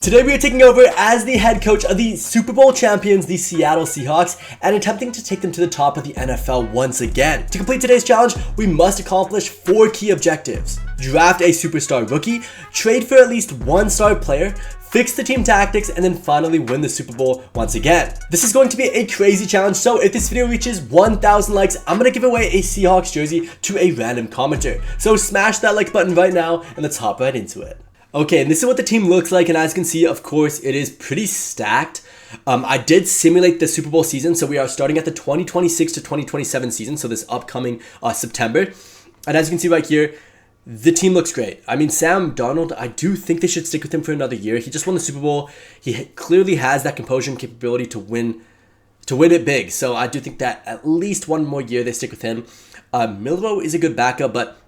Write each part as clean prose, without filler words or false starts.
Today we are taking over as the head coach of the Super Bowl champions, the Seattle Seahawks, and attempting to take them to the top of the NFL once again. To complete today's challenge, we must accomplish 4 key objectives. Draft a superstar rookie, trade for at least one star player, fix the team tactics, and then finally win the Super Bowl once again. This is going to be a crazy challenge, so if this video reaches 1,000 likes, I'm going to give away a Seahawks jersey to a random commenter. So smash that like button right now, and let's hop right into it. Okay, and this is what the team looks like, and as you can see, of course, it is pretty stacked. I did simulate the Super Bowl season, so we are starting at the 2026 to 2027 season, so this upcoming September. And as you can see right here, the team looks great. I mean, Sam Darnold, I do think they should stick with him for another year. He just won the Super Bowl. He clearly has that composure and capability to win it big. So I do think that at least one more year they stick with him. Milroe is a good backup, but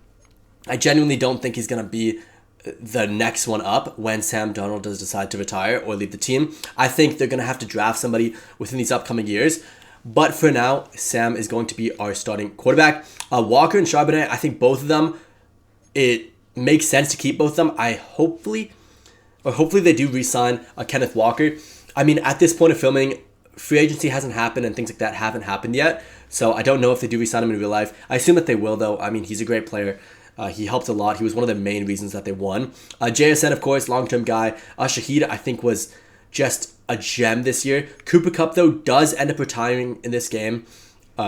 I genuinely don't think he's going to be the next one up when Sam Darnold does decide to retire or leave the team. I think they're going to have to draft somebody within these upcoming years. But for now, Sam is going to be our starting quarterback. Walker and Charbonnet, I think both of them, it makes sense to keep both of them. Hopefully they do re-sign Kenneth Walker. I mean, at this point of filming, free agency hasn't happened and things like that haven't happened yet. So I don't know if they do re-sign him in real life. I assume that they will, though. I mean, he's a great player. He helped a lot. He was one of the main reasons that they won. JSN, of course, long-term guy. Shaheed, I think, was just a gem this year. Cooper Kupp, though, does end up retiring in this game.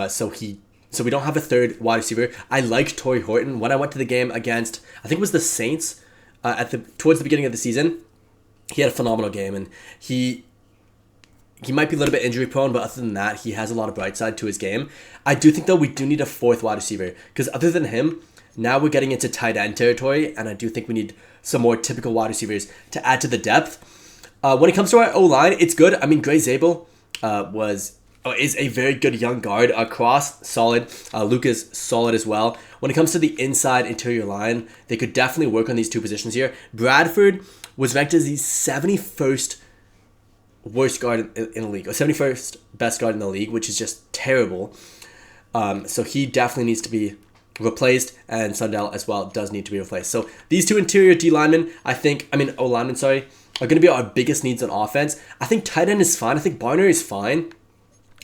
So we don't have a third wide receiver. I like Torrey Horton. When I went to the game against, I think it was the Saints, towards the beginning of the season, he had a phenomenal game, and he might be a little bit injury prone, but other than that, he has a lot of bright side to his game. I do think, though, we do need a fourth wide receiver, because other than him, now we're getting into tight end territory, and I do think we need some more typical wide receivers to add to the depth. When it comes to our O-line, it's good. I mean, Gray Zabel is a very good young guard. Cross, solid. Luke is solid as well. When it comes to the inside interior line, they could definitely work on these two positions here. Bradford was ranked as the 71st worst guard in the league, or 71st best guard in the league, which is just terrible. So he definitely needs to be replaced, and Sundell as well does need to be replaced. So these two interior O-linemen, are going to be our biggest needs on offense. I think tight end is fine. I think Barner is fine.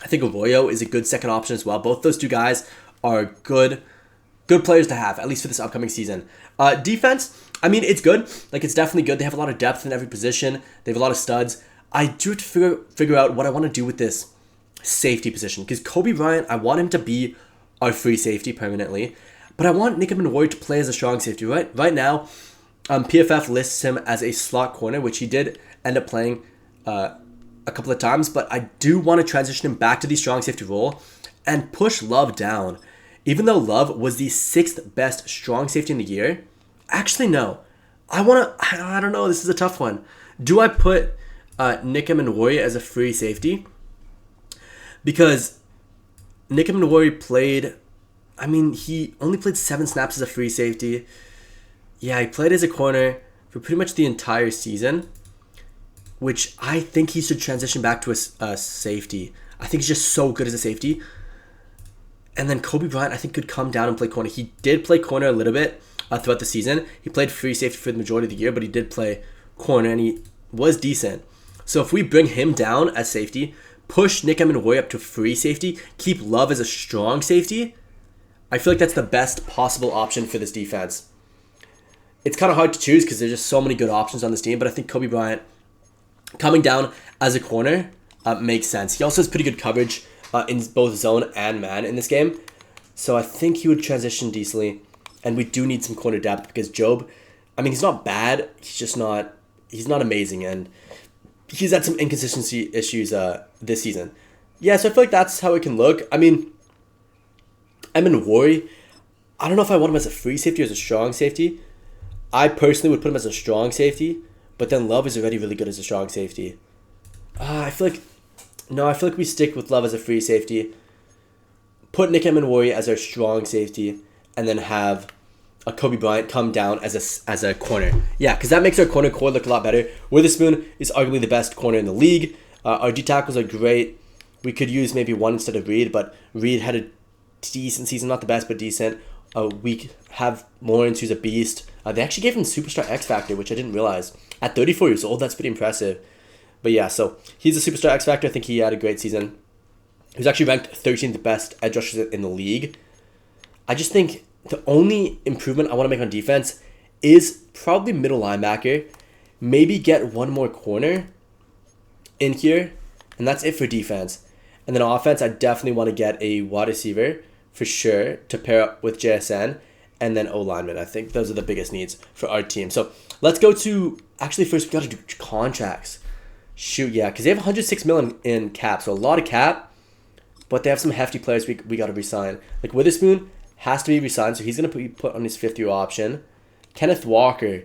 I think Arroyo is a good second option as well. Both those two guys are good players to have, at least for this upcoming season. Defense, I mean, it's good. Like, it's definitely good. They have a lot of depth in every position. They have a lot of studs. I do have to figure out what I want to do with this safety position, because Kobe Bryant, I want him to be our free safety permanently, but I want Nick Warrior to play as a strong safety. Right now, PFF lists him as a slot corner, which he did end up playing a couple of times, but I do want to transition him back to the strong safety role and push Love down. Even though Love was the 6th best strong safety in the year, actually no. I don't know, this is a tough one. Do I put Nick Warrior as a free safety? Because Nick Warrior played, I mean, he only played 7 snaps as a free safety. Yeah, he played as a corner for pretty much the entire season, which I think he should transition back to a safety. I think he's just so good as a safety. And then Kobe Bryant, I think, could come down and play corner. He did play corner a little bit throughout the season. He played free safety for the majority of the year, but he did play corner, and he was decent. So if we bring him down as safety, push Nick Warrior up to free safety, keep Love as a strong safety, I feel like that's the best possible option for this defense. It's kind of hard to choose because there's just so many good options on this team, but I think Kobe Bryant coming down as a corner makes sense. He also has pretty good coverage in both zone and man in this game, so I think he would transition decently, and we do need some corner depth because Job, I mean, he's not bad, he's not amazing, and he's had some inconsistency issues this season. Yeah, so I feel like that's how it can look. I mean, Warrior, I don't know if I want him as a free safety or as a strong safety. I personally would put him as a strong safety, but then Love is already really good as a strong safety. I feel like we stick with Love as a free safety, put Nick Warrior as our strong safety, and then have a Kobe Bryant come down as a corner. Yeah, because that makes our corner core look a lot better. Witherspoon is arguably the best corner in the league. Our D tackles are great. We could use maybe one instead of Reed, but Reed had a decent season, not the best, but decent. We have Lawrence, who's a beast. They actually gave him Superstar X Factor, which I didn't realize. At 34 years old, that's pretty impressive. But yeah, so he's a superstar X Factor. I think he had a great season. He was actually ranked 13th best edge rushers in the league. I just think the only improvement I want to make on defense is probably middle linebacker. Maybe get one more corner in here. And that's it for defense. And then offense, I definitely want to get a wide receiver for sure to pair up with JSN. And then O-lineman. I think those are the biggest needs for our team. So let's go to... Actually, first we got to do contracts. Shoot, yeah. Because they have 106 million in cap. So a lot of cap. But they have some hefty players we got to resign. Like Witherspoon has to be resigned. So he's going to be put on his 5th-year option. Kenneth Walker.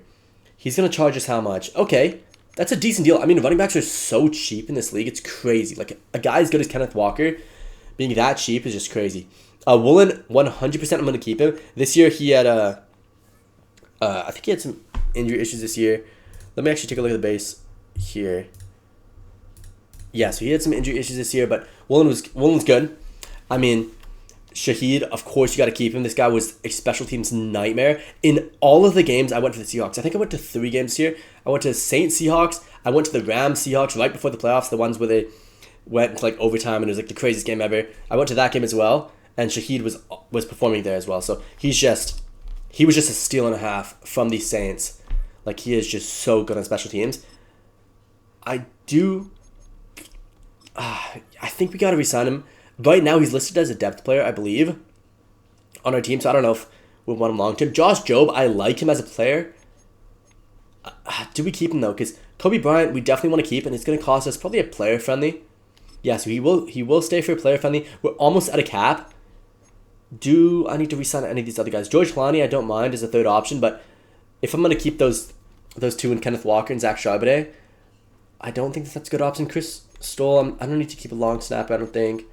He's going to charge us how much? Okay. That's a decent deal. I mean, running backs are so cheap in this league. It's crazy. Like a guy as good as Kenneth Walker being that cheap is just crazy. Woolen, 100% I'm going to keep him. This year he had I think he had some injury issues this year. Let me actually take a look at the base here. Yeah, so he had some injury issues this year, but Woolen's good. I mean, Shaheed, of course you got to keep him. This guy was a special teams nightmare. In all of the games I went for the Seahawks, I think I went to 3 games here. I went to Saints Seahawks. I went to the Rams Seahawks right before the playoffs, the ones where they went into like overtime and it was like the craziest game ever. I went to that game as well. And Shaheed was performing there as well. So he was just a steal and a half from the Saints. Like he is just so good on special teams. I think we got to re-sign him. Right now he's listed as a depth player, I believe, on our team. So I don't know if we want him long term. Josh Jobe, I like him as a player. Do we keep him though? Because Kobe Bryant, we definitely want to keep, and it's going to cost us probably a player friendly. Yeah, so he will stay for a player friendly. We're almost at a cap. Do I need to re-sign any of these other guys? George Kalani, I don't mind as a 3rd option, but if I'm going to keep those 2 in Kenneth Walker and Zach Charbonnet, I don't think that's a good option. Chris Stoll, I don't need to keep a long snap, I don't think.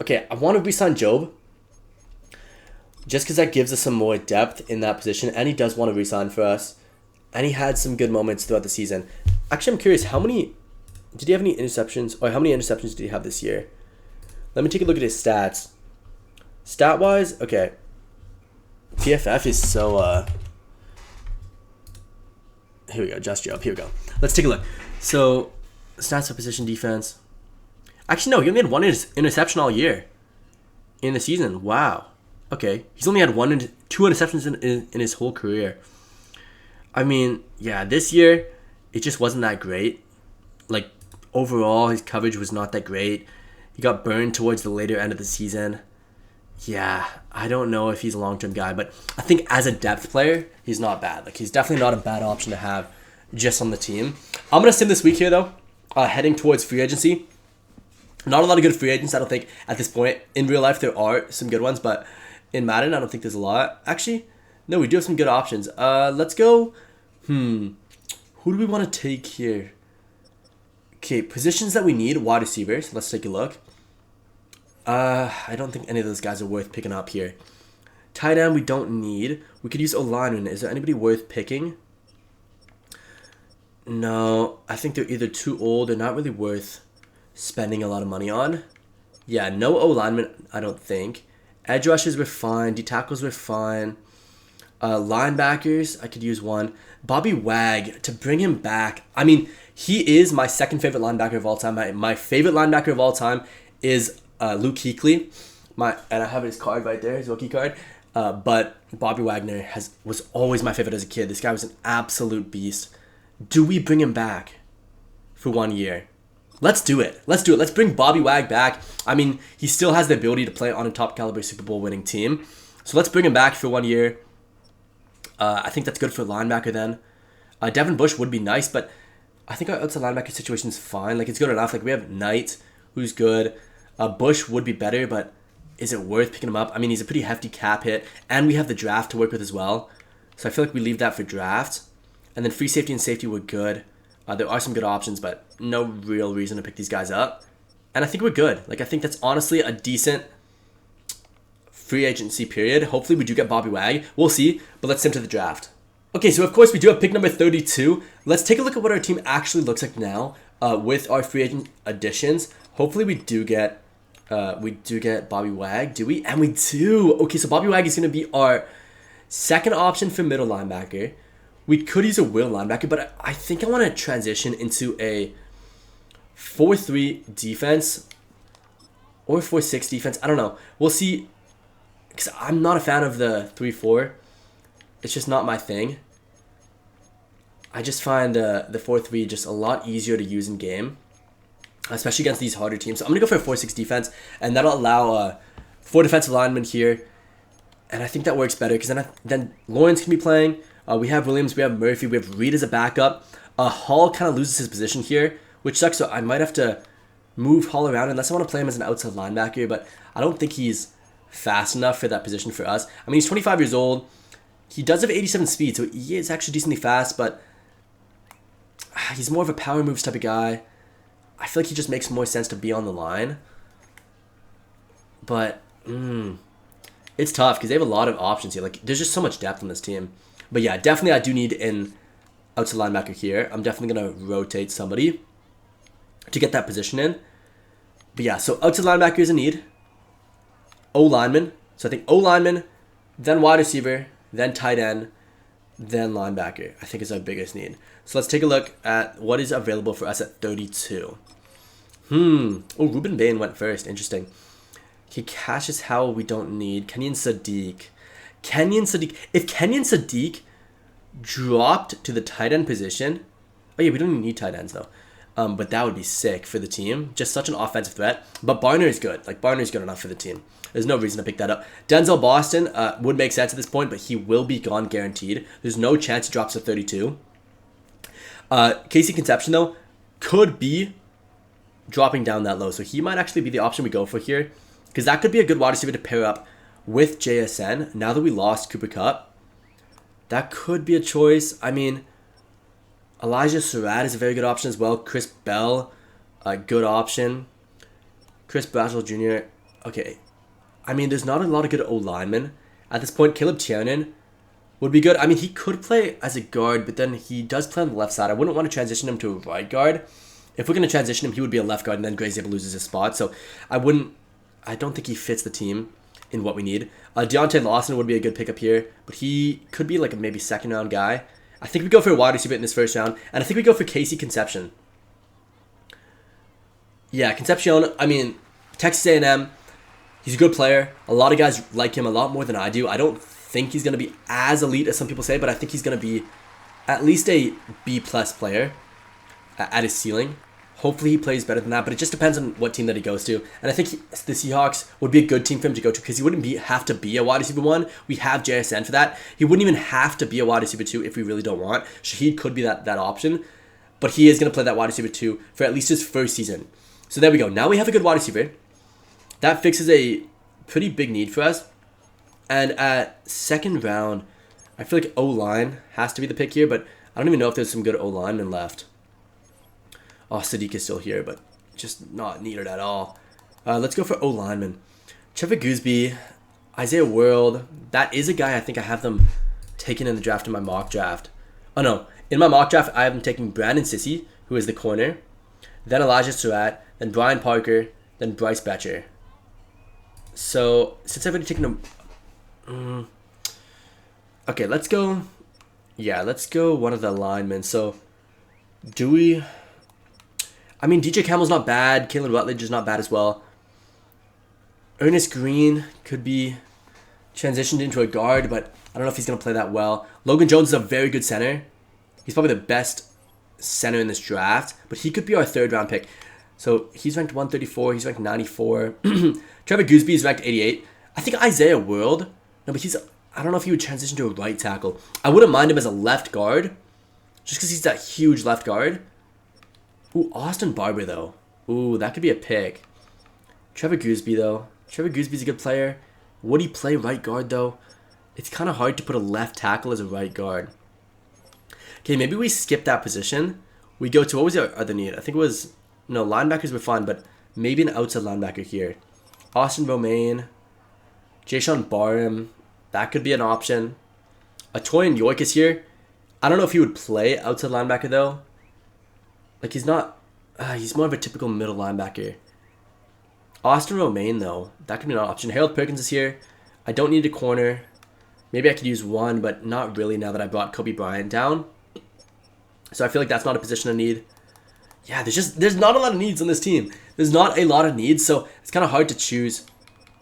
Okay, I want to re-sign Jobe, just because that gives us some more depth in that position, and he does want to re-sign for us, and he had some good moments throughout the season. Actually, I'm curious, did he have any interceptions, or how many interceptions did he have this year? Let me take a look at his stats. Stat-wise, okay. PFF is so, here we go, Just Job, here we go. Let's take a look. So, stats for position defense. Actually, no, he only had 1 interception all year in the season. Wow. Okay, he's only had 2 interceptions in his whole career. I mean, yeah, this year, it just wasn't that great. Like, overall, his coverage was not that great. He got burned towards the later end of the season. Yeah, I don't know if he's a long-term guy, but I think as a depth player, he's not bad. Like, he's definitely not a bad option to have just on the team. I'm going to sim this week here, though, heading towards free agency. Not a lot of good free agents, I don't think, at this point. In real life, there are some good ones, but in Madden, I don't think there's a lot. Actually, no, we do have some good options. Let's go. Who do we want to take here? Okay, positions that we need, wide receivers. Let's take a look. I don't think any of those guys are worth picking up here. Tight end we don't need. We could use O-lineman. Is there anybody worth picking? No, I think they're either too old or not really worth spending a lot of money on. Yeah, no O-lineman, I don't think. Edge rushers were fine. D-tackles were fine. Linebackers, I could use one. Bobby Wag, to bring him back. I mean, he is my 2nd favorite linebacker of all time. My favorite linebacker of all time is Luke Kuechly. And I have his card right there, his rookie card. But Bobby Wagner was always my favorite as a kid. This guy was an absolute beast. Do we bring him back for 1 year? Let's do it. Let's bring Bobby Wag back. I mean, he still has the ability to play on a top caliber Super Bowl winning team. So let's bring him back for 1 year. I think that's good for linebacker then. Devin Bush would be nice, but I think our outside linebacker situation is fine. Like, it's good enough. Like, we have Knight, who's good. Bush would be better, but is it worth picking him up? I mean, he's a pretty hefty cap hit, and we have the draft to work with as well. So I feel like we leave that for draft. And then free safety and safety were good. There are some good options, but no real reason to pick these guys up. And I think we're good. Like, I think that's honestly a decent free agency period. Hopefully we do get Bobby Wag. We'll see, but let's sim to the draft. Okay, so of course we do have pick number 32. Let's take a look at what our team actually looks like now with our free agent additions. Hopefully we do get Bobby Wag, do we? And we do. Okay, so Bobby Wag is going to be our second option for middle linebacker. We could use a will linebacker, but I think I want to transition into a 4-3 defense or 4-6 defense. I don't know. We'll see. Because I'm not a fan of the 3-4. It's just not my thing. I just find the 4-3 just a lot easier to use in game, especially against these harder teams. So I'm going to go for a 4-6 defense, and that'll allow 4 defensive linemen here. And I think that works better because then Lawrence can be playing. We have Williams, we have Murphy, we have Reed as a backup. Hall kind of loses his position here, which sucks. So I might have to move Hall around unless I want to play him as an outside linebacker. But I don't think he's fast enough for that position for us. I mean, he's 25 years old. He does have 87 speed, so he is actually decently fast. But he's more of a power moves type of guy. I feel like he just makes more sense to be on the line. But it's tough because they have a lot of options here. Like, there's just so much depth on this team. But yeah, definitely I do need an outside linebacker here. I'm definitely going to rotate somebody to get that position in. But yeah, so outside linebacker is a need. O-lineman. So I think O-lineman, then wide receiver, then tight end, then linebacker. I think is our biggest need. So let's take a look at what is available for us at 32. Oh, Ruben Bain went first. Interesting. He cashes Howell we don't need. Kenyon Sadiq. If Kenyon Sadiq dropped to the tight end position. Oh yeah, we don't even need tight ends though. But that would be sick for the team. Just such an offensive threat. But Barner is good. Like, Barner is good enough for the team. There's no reason to pick that up. Denzel Boston would make sense at this point, but he will be gone guaranteed. There's no chance he drops to 32. Casey Conception, though, could be dropping down that low. So he might actually be the option we go for here. Because that could be a good wide receiver to pair up with JSN. Now that we lost Cooper Kupp, that could be a choice. I mean, Elijah Surratt is a very good option as well. Chris Bell, a good option. Chris Bradshaw Jr., okay. I mean, there's not a lot of good O-linemen. At this point, Caleb Tiernan would be good. I mean, he could play as a guard, but then he does play on the left side. I wouldn't want to transition him to a right guard. If we're going to transition him, he would be a left guard, and then Gray Zabel loses his spot. So I don't think he fits the team in what we need. Deontay Lawson would be a good pickup here, but he could be like a maybe second round guy. I think we go for a wide receiver in this first round, and I think we go for Casey Conception. Yeah, Concepcion, I mean, Texas A&M, he's a good player. A lot of guys like him a lot more than I do. I don't think he's going to be as elite as some people say, but I think he's going to be at least a B-plus player at his ceiling. Hopefully he plays better than that, but it just depends on what team that he goes to. And I think the Seahawks would be a good team for him to go to because he wouldn't have to be a wide receiver 1. We have JSN for that. He wouldn't even have to be a wide receiver 2 if we really don't want. Shaheed could be that option, but he is going to play that wide receiver 2 for at least his first season. So there we go. Now we have a good wide receiver. That fixes a pretty big need for us. And at second round, I feel like O-line has to be the pick here, but I don't even know if there's some good O-linemen left. Oh, Sadiq is still here, but just not needed at all. Let's go for O-lineman. Trevor Gooseby, Isaiah World. That is a guy I think I have them taken in the draft in my mock draft. Oh, no. In my mock draft, I have them taking Brandon Sissy, who is the corner. Then Elijah Surratt. Then Brian Parker. Then Bryce Betcher. So, since I've already taken them... okay, let's go... Yeah, let's go one of the linemen. So, do we... I mean, DJ Campbell's not bad. Kalen Rutledge is not bad as well. Ernest Green could be transitioned into a guard, but I don't know if he's going to play that well. Logan Jones is a very good center. He's probably the best center in this draft, but he could be our third round pick. So he's ranked 134. He's ranked 94. Trevor Gooseby is ranked 88. I think Isaiah World. No, but I don't know if he would transition to a right tackle. I wouldn't mind him as a left guard, just because he's that huge left guard. Ooh, Austin Barber, though. Ooh, that could be a pick. Trevor Gooseby, though. Trevor Gooseby's a good player. Would he play right guard, though? It's kind of hard to put a left tackle as a right guard. Okay, maybe we skip that position. We go to, what was the other need? I think it was, no, linebackers were fine, but maybe an outside linebacker here. Austin Romaine. Jason Barham. That could be an option. Atoyan York is here. I don't know if he would play outside linebacker, though. Like, he's not... he's more of a typical middle linebacker. Austin Romaine, though. That could be an option. Harold Perkins is here. I don't need a corner. Maybe I could use one, but not really now that I brought Kobe Bryant down. So I feel like that's not a position I need. Yeah, there's not a lot of needs on this team. There's not a lot of needs, so it's kind of hard to choose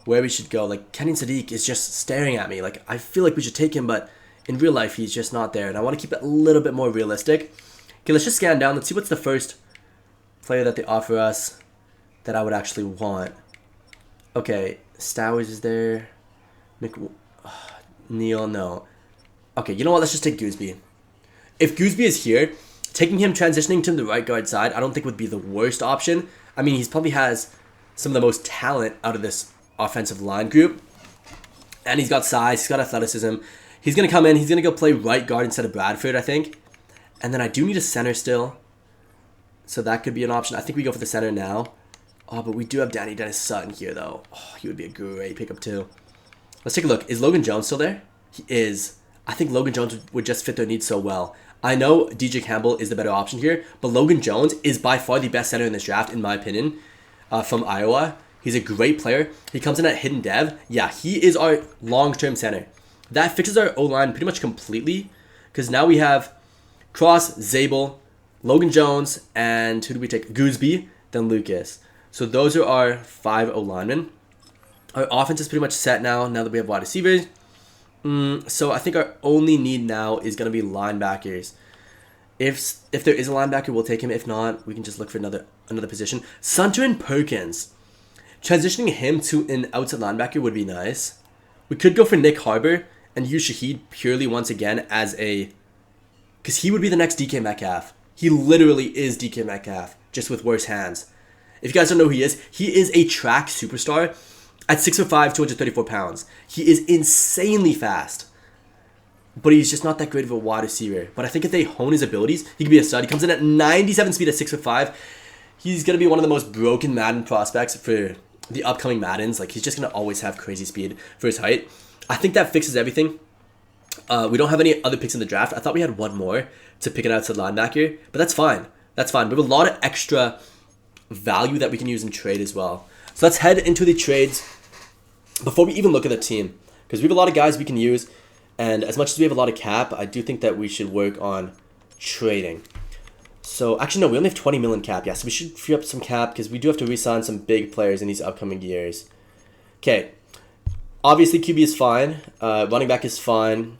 where we should go. Like, Kenyon Sadiq is just staring at me. Like, I feel like we should take him, but in real life, he's just not there. And I want to keep it a little bit more realistic. Okay, let's just scan down. Let's see what's the first player that they offer us that I would actually want. Okay, Stowers is there. Neil, no. Okay, you know what? Let's just take Gooseby. If Gooseby is here, taking him, transitioning to the right guard side, I don't think would be the worst option. I mean, he probably has some of the most talent out of this offensive line group. And he's got size, he's got athleticism. He's going to come in, he's going to go play right guard instead of Bradford, I think. And then I do need a center still. So that could be an option. I think we go for the center now. Oh, but we do have Dennis Sutton here, though. Oh, he would be a great pickup, too. Let's take a look. Is Logan Jones still there? He is. I think Logan Jones would just fit their needs so well. I know DJ Campbell is the better option here, but Logan Jones is by far the best center in this draft, in my opinion, from Iowa. He's a great player. He comes in at hidden dev. Yeah, he is our long-term center. That fixes our O-line pretty much completely, because now we have Cross, Zabel, Logan Jones, and who do we take? Gooseby, then Lucas. So those are our 5 O-linemen. Our offense is pretty much set now that we have wide receivers. So I think our only need now is going to be linebackers. If there is a linebacker, we'll take him. If not, we can just look for another position. Sunterin Perkins. Transitioning him to an outside linebacker would be nice. We could go for Nick Harbor and use Shaheed purely once again as a... Because he would be the next DK Metcalf. He literally is DK Metcalf, just with worse hands. If you guys don't know who he is a track superstar. At 6'5", 234 pounds. He is insanely fast. But he's just not that great of a wide receiver. But I think if they hone his abilities, he could be a stud. He comes in at 97 speed at 6'5". He's going to be one of the most broken Madden prospects for the upcoming Maddens. Like, he's just going to always have crazy speed for his height. I think that fixes everything. We don't have any other picks in the draft. I thought we had one more to pick an outside linebacker. But that's fine. That's fine. We have a lot of extra value that we can use in trade as well. So let's head into the trades before we even look at the team, because we have a lot of guys we can use, and as much as we have a lot of cap, I do think that we should work on trading. So actually no, we only have 20 million cap. Yeah, so we should free up some cap because we do have to re-sign some big players in these upcoming years. Okay, obviously QB is fine, running back is fine,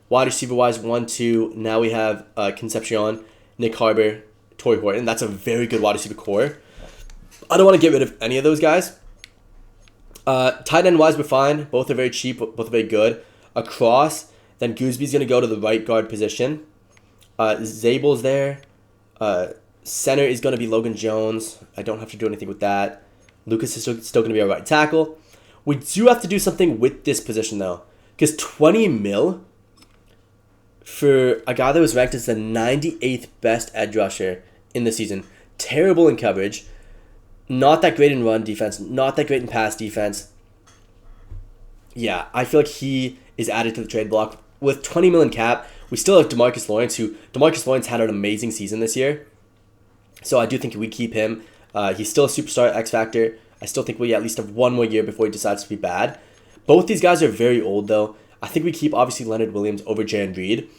wide receiver wise 1-2. Now we have Concepcion, Nick Harbor, Torrey Horton. That's a very good wide receiver core. I don't want to get rid of any of those guys. Tight end wise, we're fine. Both are very cheap. Both are very good. Across, then Gooseby's going to go to the right guard position. Zabel's there. Center is going to be Logan Jones. I don't have to do anything with that. Lucas is still going to be our right tackle. We do have to do something with this position, though. Because 20 mil for a guy that was ranked as the 98th best edge rusher in the season. Terrible in coverage. Not that great in run defense. Not that great in pass defense. Yeah, I feel like he is added to the trade block. With 20 million cap, we still have DeMarcus Lawrence, DeMarcus Lawrence had an amazing season this year. So I do think we keep him. He's still a superstar X Factor. I still think we at least have one more year before he decides to be bad. Both these guys are very old, though. I think we keep, obviously, Leonard Williams over Jaron Reed.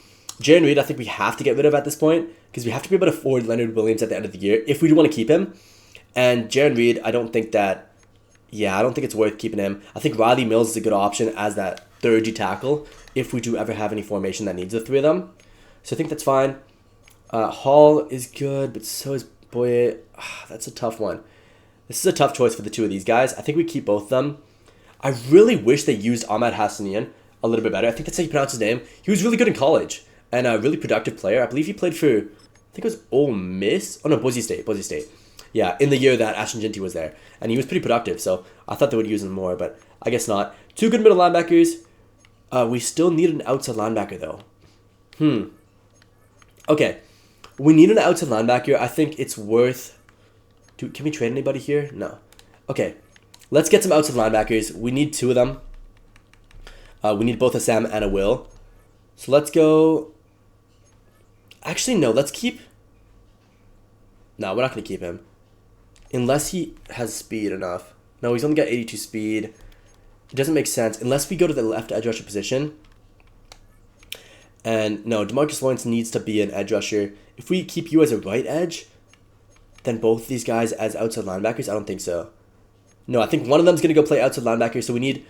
Jaron Reed, I think we have to get rid of at this point because we have to be able to afford Leonard Williams at the end of the year if we do want to keep him. And Jaron Reed, I don't think it's worth keeping him. I think Riley Mills is a good option as that third D tackle if we do ever have any formation that needs the three of them. So I think that's fine. Hall is good, but so is Boye. That's a tough one. This is a tough choice for the two of these guys. I think we keep both of them. I really wish they used Ahmad Hassanian a little bit better. I think that's how you pronounce his name. He was really good in college and a really productive player. I believe he played for, I think it was Ole Miss. Oh no, Boise State. Yeah, in the year that Ashton Ginty was there. And he was pretty productive, so I thought they would use him more, but I guess not. Two good middle linebackers. We still need an outside linebacker, though. Okay. We need an outside linebacker. I think it's worth... Can we trade anybody here? No. Okay. Let's get some outside linebackers. We need two of them. We need both a Sam and a Will. So let's go... Actually, no. Let's keep... No, we're not going to keep him. Unless he has speed enough. No, he's only got 82 speed. It doesn't make sense. Unless we go to the left edge rusher position. And no, DeMarcus Lawrence needs to be an edge rusher. If we keep you as a right edge, then both these guys as outside linebackers? I don't think so. No, I think one of them's going to go play outside linebacker, so we need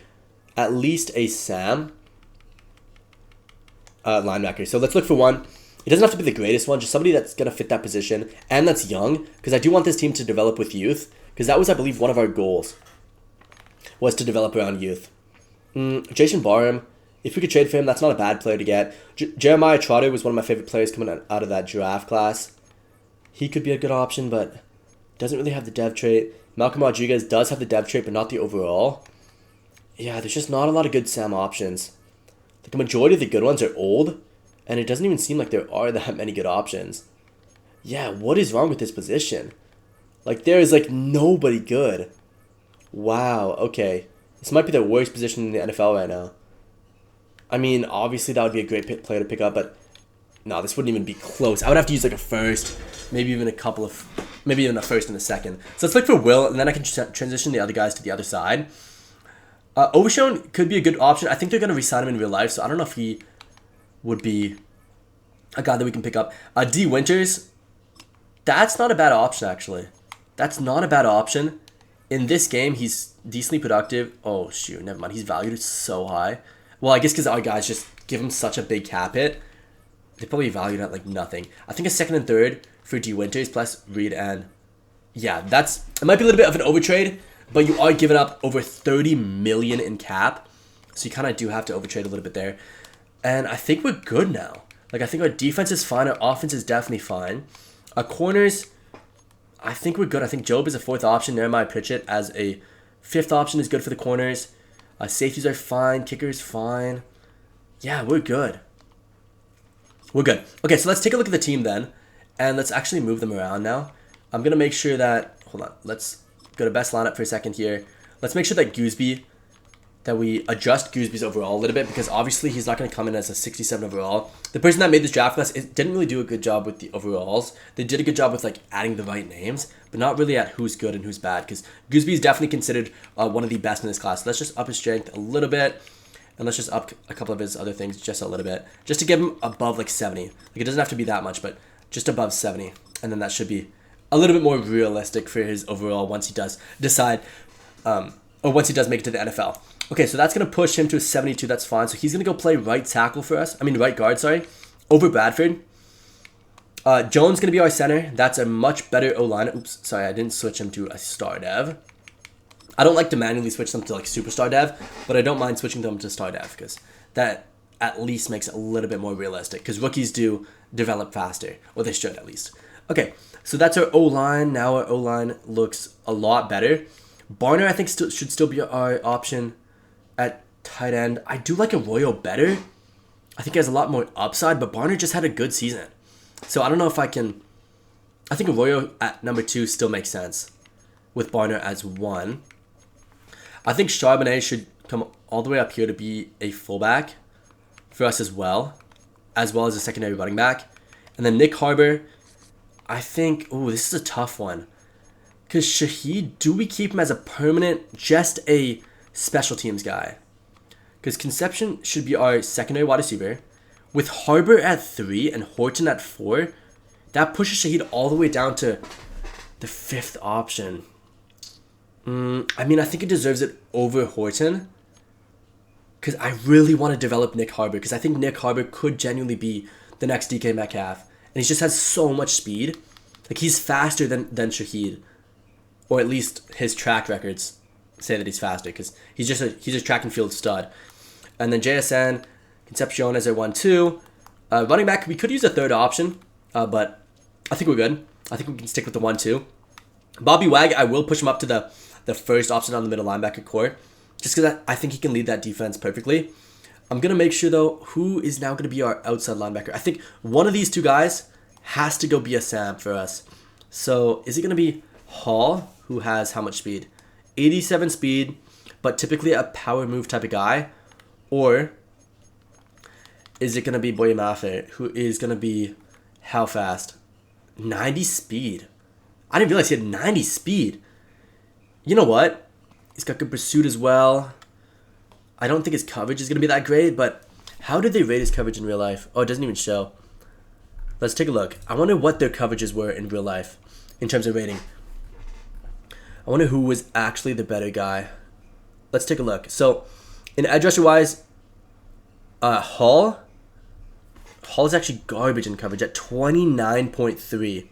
at least a Sam linebacker. So let's look for one. It doesn't have to be the greatest one, just somebody that's going to fit that position and that's young, because I do want this team to develop with youth, because that was, I believe, one of our goals, was to develop around youth. Jason Barham, if we could trade for him, that's not a bad player to get. Jeremiah Trotter was one of my favorite players coming out of that draft class. He could be a good option, but doesn't really have the dev trait. Malcolm Rodriguez does have the dev trait, but not the overall. Yeah, there's just not a lot of good Sam options. Like, the majority of the good ones are old, and it doesn't even seem like there are that many good options. Yeah, what is wrong with this position? Like, there is, like, nobody good. Wow, okay. This might be the worst position in the NFL right now. I mean, obviously that would be a great player to pick up, but no, this wouldn't even be close. I would have to use like a first, maybe even a first and a second. So let's look for Will, and then I can transition the other guys to the other side. Overshown could be a good option. I think they're going to re-sign him in real life, so I don't know if he would be a guy that we can pick up. D. Winters, that's not a bad option, actually. That's not a bad option. In this game, he's decently productive. Oh, shoot, never mind. He's valued so high. Well, I guess because our guys just give him such a big cap hit. They probably valued at like nothing. I think a second and third for D. Winters plus Reed, and yeah, it might be a little bit of an overtrade, but you are giving up over 30 million in cap, so you kind of do have to overtrade a little bit there. And I think we're good now. Like, I think our defense is fine, our offense is definitely fine. Our corners, I think we're good. I think Job is a fourth option. Jeremiah Pritchett as a fifth option is good for the corners. Safeties are fine. Kickers fine. Yeah, we're good. We're good. Okay, so let's take a look at the team then, and let's actually move them around now. I'm going to make sure that, hold on, let's go to best lineup for a second here. Let's make sure that we adjust Goosby's overall a little bit, because obviously he's not going to come in as a 67 overall. The person that made this draft class didn't really do a good job with the overalls. They did a good job with like adding the right names, but not really at who's good and who's bad, because Goosby is definitely considered one of the best in this class. Let's just up his strength a little bit, and let's just up a couple of his other things just a little bit, just to give him above like 70. Like, it doesn't have to be that much, but just above 70, and then that should be a little bit more realistic for his overall once he does decide, or once he does make it to the NFL. Okay, so that's going to push him to a 72. That's fine. So he's going to go play right guard, over Bradford. Jones going to be our center. That's a much better O-line. Oops, sorry, I didn't switch him to a star dev. I don't like to manually switch them to like superstar dev, but I don't mind switching them to star dev, because that at least makes it a little bit more realistic, because rookies do develop faster, or they should at least. Okay, so that's our O-line. Now our O-line looks a lot better. Barner, I think, should still be our option at tight end. I do like Arroyo better. I think he has a lot more upside, but Barner just had a good season. So I don't know if I think Arroyo at number 2 still makes sense with Barner as 1. I think Charbonnet should come all the way up here to be a fullback for us as well as a secondary running back. And then Nick Harbor, I think, this is a tough one. Because Shaheed, do we keep him as a permanent, just a special teams guy? Because Conception should be our secondary wide receiver. With Harbor at 3 and Horton at 4, that pushes Shaheed all the way down to the 5th option. I mean, I think it deserves it over Horton, because I really want to develop Nick Harbor, because I think Nick Harbor could genuinely be the next DK Metcalf, and he just has so much speed. Like, he's faster than Shaheed, or at least his track records say that he's faster, because he's a track and field stud. And then JSN, Concepcion as our 1-2. Running back, we could use a third option, but I think we're good. I think we can stick with the 1-2. Bobby Wag, I will push him up to the first option on the middle linebacker core, just because I think he can lead that defense perfectly. I'm going to make sure, though, who is now going to be our outside linebacker. I think one of these two guys has to go be a Sam for us. So is it going to be Hall, who has how much speed? 87 speed, but typically a power move type of guy? Or is it going to be Boye Mafe, who is going to be how fast? 90 speed. I didn't realize he had 90 speed. You know what? He's got good pursuit as well. I don't think his coverage is going to be that great, but How did they rate his coverage in real life? Oh, it doesn't even show. Let's take a look. I wonder what their coverages were in real life in terms of rating. I wonder who was actually the better guy. Let's take a look. So, in edge rusher wise, Hall is actually garbage in coverage at 29.3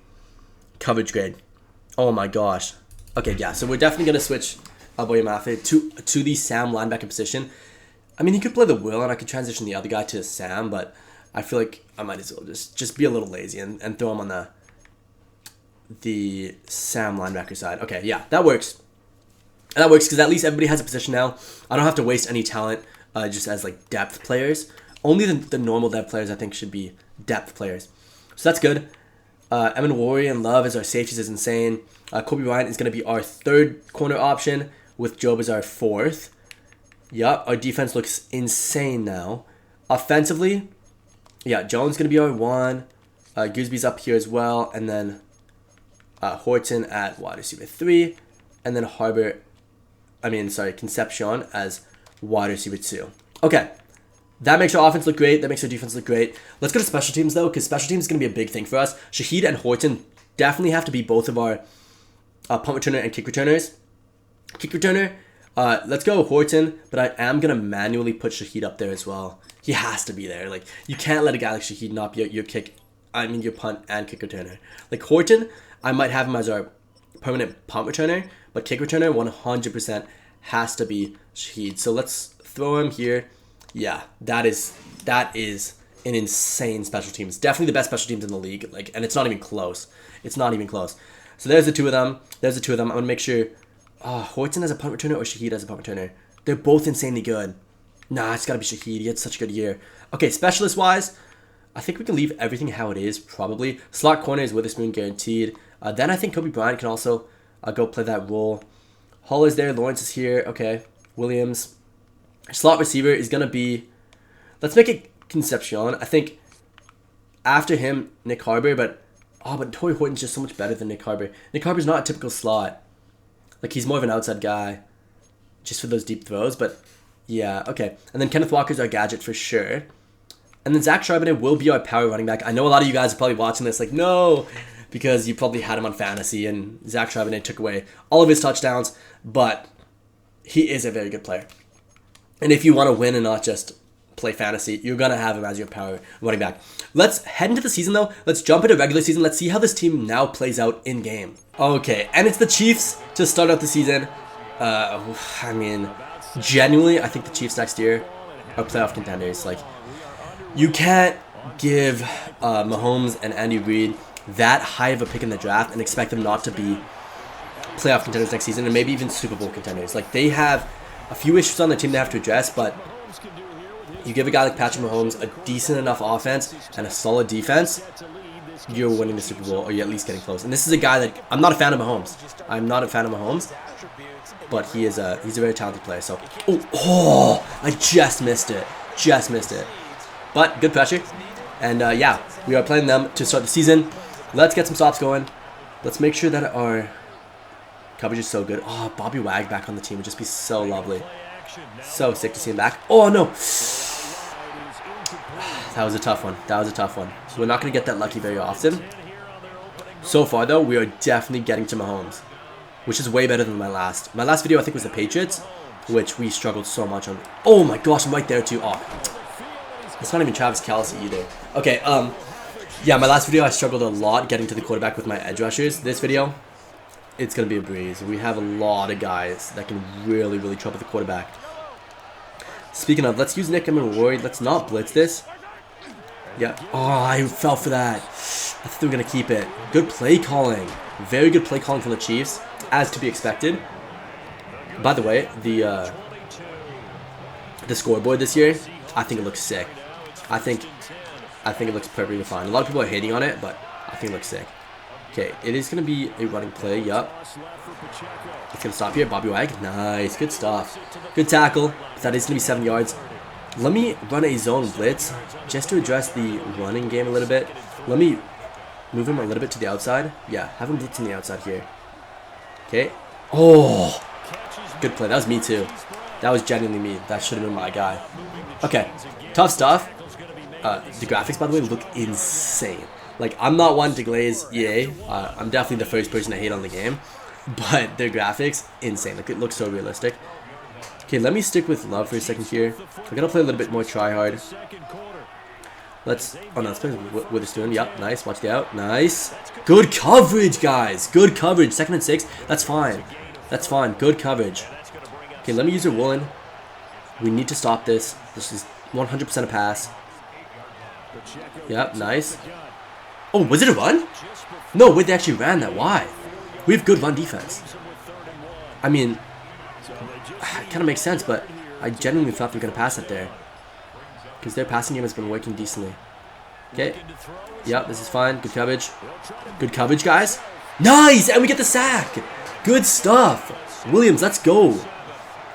coverage grade. Oh my gosh. Okay, yeah. So we're definitely gonna switch William Maffei to the Sam linebacker position. I mean, he could play the Will, and I could transition the other guy to Sam, but I feel like I might as well just be a little lazy and throw him on the Sam linebacker side. Okay, yeah, that works. And that works because at least everybody has a position now. I don't have to waste any talent just as like depth players. Only the normal depth players I think should be depth players. So that's good. Evan Warrior and Love as our safeties is insane. Kobe Bryant is going to be our third corner option with Job as our fourth. Yup, our defense looks insane now. Offensively, yeah, Jones going to be our one. Goosby's up here as well. And then Horton at wide receiver 3. And then Concepcion as wide receiver 2. Okay, that makes our offense look great. That makes our defense look great. Let's go to special teams, though, because special teams is going to be a big thing for us. Shaheed and Horton definitely have to be both of our punt returner and kick returners. Kick returner, let's go Horton, but I am going to manually put Shaheed up there as well. He has to be there. Like, you can't let a guy like Shaheed not be your punt and kick returner. Like, Horton, I might have him as our permanent punt returner, but kick returner 100% has to be Shaheed. So let's throw him here. Yeah, that is an insane special teams. Definitely the best special teams in the league. Like, and it's not even close. It's not even close. So there's the two of them. I'm gonna make sure Horton as a punt returner or Shaheed as a punt returner. They're both insanely good. Nah, it's gotta be Shaheed. He had such a good year. Okay, specialist wise, I think we can leave everything how it is, probably. Slot corner is Witherspoon guaranteed. Then I think Kobe Bryant can also go play that role. Hall is there. Lawrence is here. Okay. Williams. Slot receiver is going to be... Let's make it Concepcion. I think after him, Nick Harbor. But Torrey Horton's just so much better than Nick Harbor. Nick Harbor's not a typical slot. Like, he's more of an outside guy. Just for those deep throws. But, yeah. Okay. And then Kenneth Walker's our gadget for sure. And then Zach Charbonnet will be our power running back. I know a lot of you guys are probably watching this like, no, because you probably had him on fantasy and Zach Charbonnet took away all of his touchdowns, but he is a very good player. And if you want to win and not just play fantasy, you're going to have him as your power running back. Let's head into the season, though. Let's jump into regular season. Let's see how this team now plays out in game. Okay, and it's the Chiefs to start out the season. Genuinely, I think the Chiefs next year are playoff contenders. Like, you can't give Mahomes and Andy Reid that high of a pick in the draft and expect them not to be playoff contenders next season and maybe even Super Bowl contenders. Like, they have a few issues on their team they have to address, but you give a guy like Patrick Mahomes a decent enough offense and a solid defense, you're winning the Super Bowl, or you're at least getting close. And this is a guy that... I'm not a fan of Mahomes. But he's a very talented player. So, I just missed it. But good pressure. And yeah, we are playing them to start the season. Let's get some stops going. Let's make sure that our coverage is so good. Oh, Bobby Wag back on the team would just be so lovely. So sick to see him back. Oh, no. That was a tough one. So we're not going to get that lucky very often. So far, though, we are definitely getting to Mahomes, which is way better than my last. My last video, I think, was the Patriots, which we struggled so much on. Oh, my gosh, I'm right there, too. Oh, it's not even Travis Kelce either. Okay, yeah, my last video, I struggled a lot getting to the quarterback with my edge rushers. This video, it's going to be a breeze. We have a lot of guys that can really, really trouble the quarterback. Speaking of, let's use Nick. I'm worried. Let's not blitz this. Yeah. Oh, I fell for that. I thought they were going to keep it. Good play calling. Very good play calling from the Chiefs, as to be expected. By the way, the scoreboard this year, I think it looks sick. I think it looks perfectly fine. A lot of people are hating on it, but I think it looks sick. Okay, it is going to be a running play. Yup. It's going to stop here. Bobby Wag. Nice. Good stuff. Good tackle. That is going to be 7 yards. Let me run a zone blitz just to address the running game a little bit. Let me move him a little bit to the outside. Yeah, have him blitz on the outside here. Okay. Oh, good play. That was me too. That was genuinely me. That should have been my guy. Okay. Tough stuff. The graphics, by the way, look insane. Like, I'm not one to glaze EA. I'm definitely the first person to hate on the game. But their graphics, insane. Like, it looks so realistic. Okay, let me stick with love for a second here. We're gonna play a little bit more try hard. Let's play with Witherspoon. Yep, nice. Watch the out. Nice. Good coverage, guys. Good coverage. 2nd and 6. That's fine. That's fine. Good coverage. Okay, let me use a Woolen. We need to stop this. This is 100% a pass. Yep, nice. Oh, was it a run? No, wait, they actually ran that. Why? We have good run defense. I mean, it kind of makes sense, but I genuinely thought they were going to pass it there. Because their passing game has been working decently. Okay. Yep, this is fine. Good coverage. Good coverage, guys. Nice! And we get the sack. Good stuff. Williams, let's go.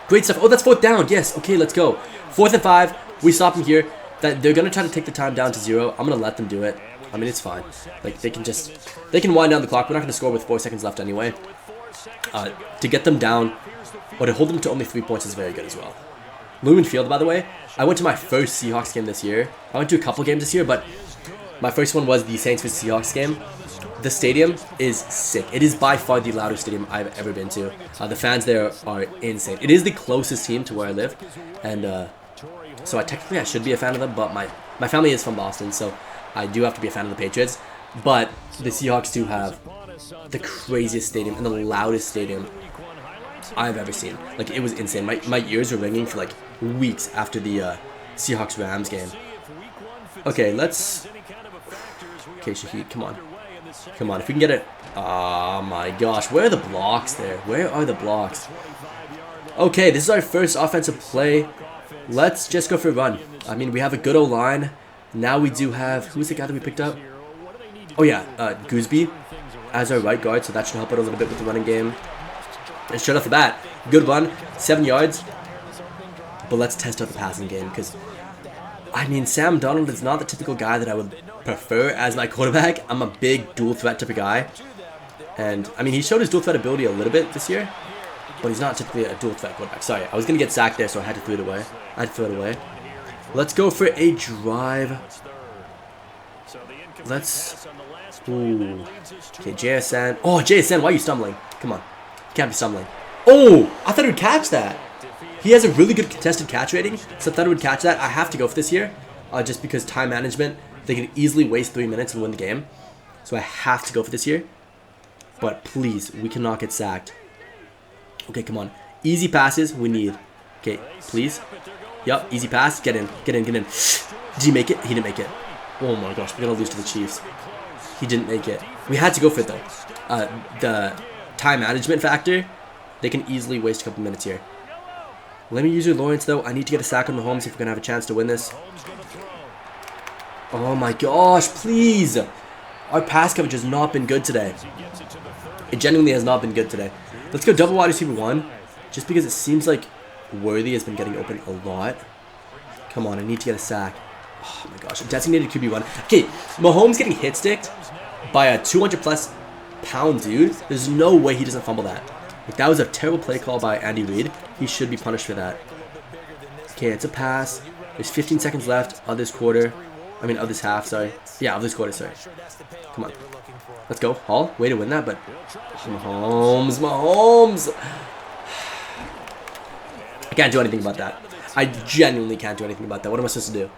Great stuff. Oh, that's 4th down. Yes. Okay, let's go. 4th and 5. We stop them here. That they're going to try to take the time down to 0. I'm going to let them do it. I mean, it's fine. Like, they can wind down the clock. We're not going to score with 4 seconds left anyway. To get them down, or to hold them to only 3 points is very good as well. Lumen Field, by the way, I went to my first Seahawks game this year. I went to a couple games this year, but my first one was the Saints vs Seahawks game. The stadium is sick. It is by far the loudest stadium I've ever been to. The fans there are insane. It is the closest team to where I live, and so technically I should be a fan of them, but my family is from Boston, so I do have to be a fan of the Patriots. But the Seahawks do have the craziest stadium and the loudest stadium I've ever seen. Like, it was insane. My ears were ringing for like weeks after the Seahawks-Rams game. Okay, let's... Okay, Shaheed, come on. Come on, if we can get it... Oh my gosh, where are the blocks there? Where are the blocks? Okay, this is our first offensive play. Let's just go for a run. I mean, we have a good O-line. Now we do have... Who's the guy that we picked up? Oh yeah, Gooseby as our right guard, so that should help out a little bit with the running game. And straight off the bat, good run, 7 yards. But let's test out the passing game, because, I mean, Sam Darnold is not the typical guy that I would prefer as my quarterback. I'm a big dual threat type of guy. And, I mean, he showed his dual threat ability a little bit this year, but he's not typically a dual threat quarterback. Sorry, I was going to get sacked there, so I had to throw it away. Let's go for a drive. Let's... Ooh. Okay, JSN. Oh, JSN, why are you stumbling? Come on. You can't be stumbling. Oh, I thought he would catch that. He has a really good contested catch rating, so I thought he would catch that. I have to go for this here, just because time management. They can easily waste 3 minutes and win the game. So I have to go for this here. But please, we cannot get sacked. Okay, come on. Easy passes, we need. Okay, please. Yep, easy pass. Get in, get in, get in. Did he make it? He didn't make it. Oh my gosh, we're going to lose to the Chiefs. He didn't make it. We had to go for it, though. The time management factor, they can easily waste a couple minutes here. Let me use your Lawrence, though. I need to get a sack on Mahomes if we're going to have a chance to win this. Oh my gosh, please. Our pass coverage has not been good today. It genuinely has not been good today. Let's go double wide receiver 1, just because it seems like Worthy has been getting open a lot. Come on, I need to get a sack. Oh my gosh, designated QB1. Okay, Mahomes getting hit sticked by a 200+ pound dude. There's no way he doesn't fumble that. Like, that was a terrible play call by Andy Reid. He should be punished for that. Okay, it's a pass. There's 15 seconds left of this quarter. I mean, of this half, sorry. Yeah, of this quarter, sorry. Come on. Let's go. Hall, way to win that, but... Oh, Mahomes! I can't do anything about that. I genuinely can't do anything about that. What am I supposed to do?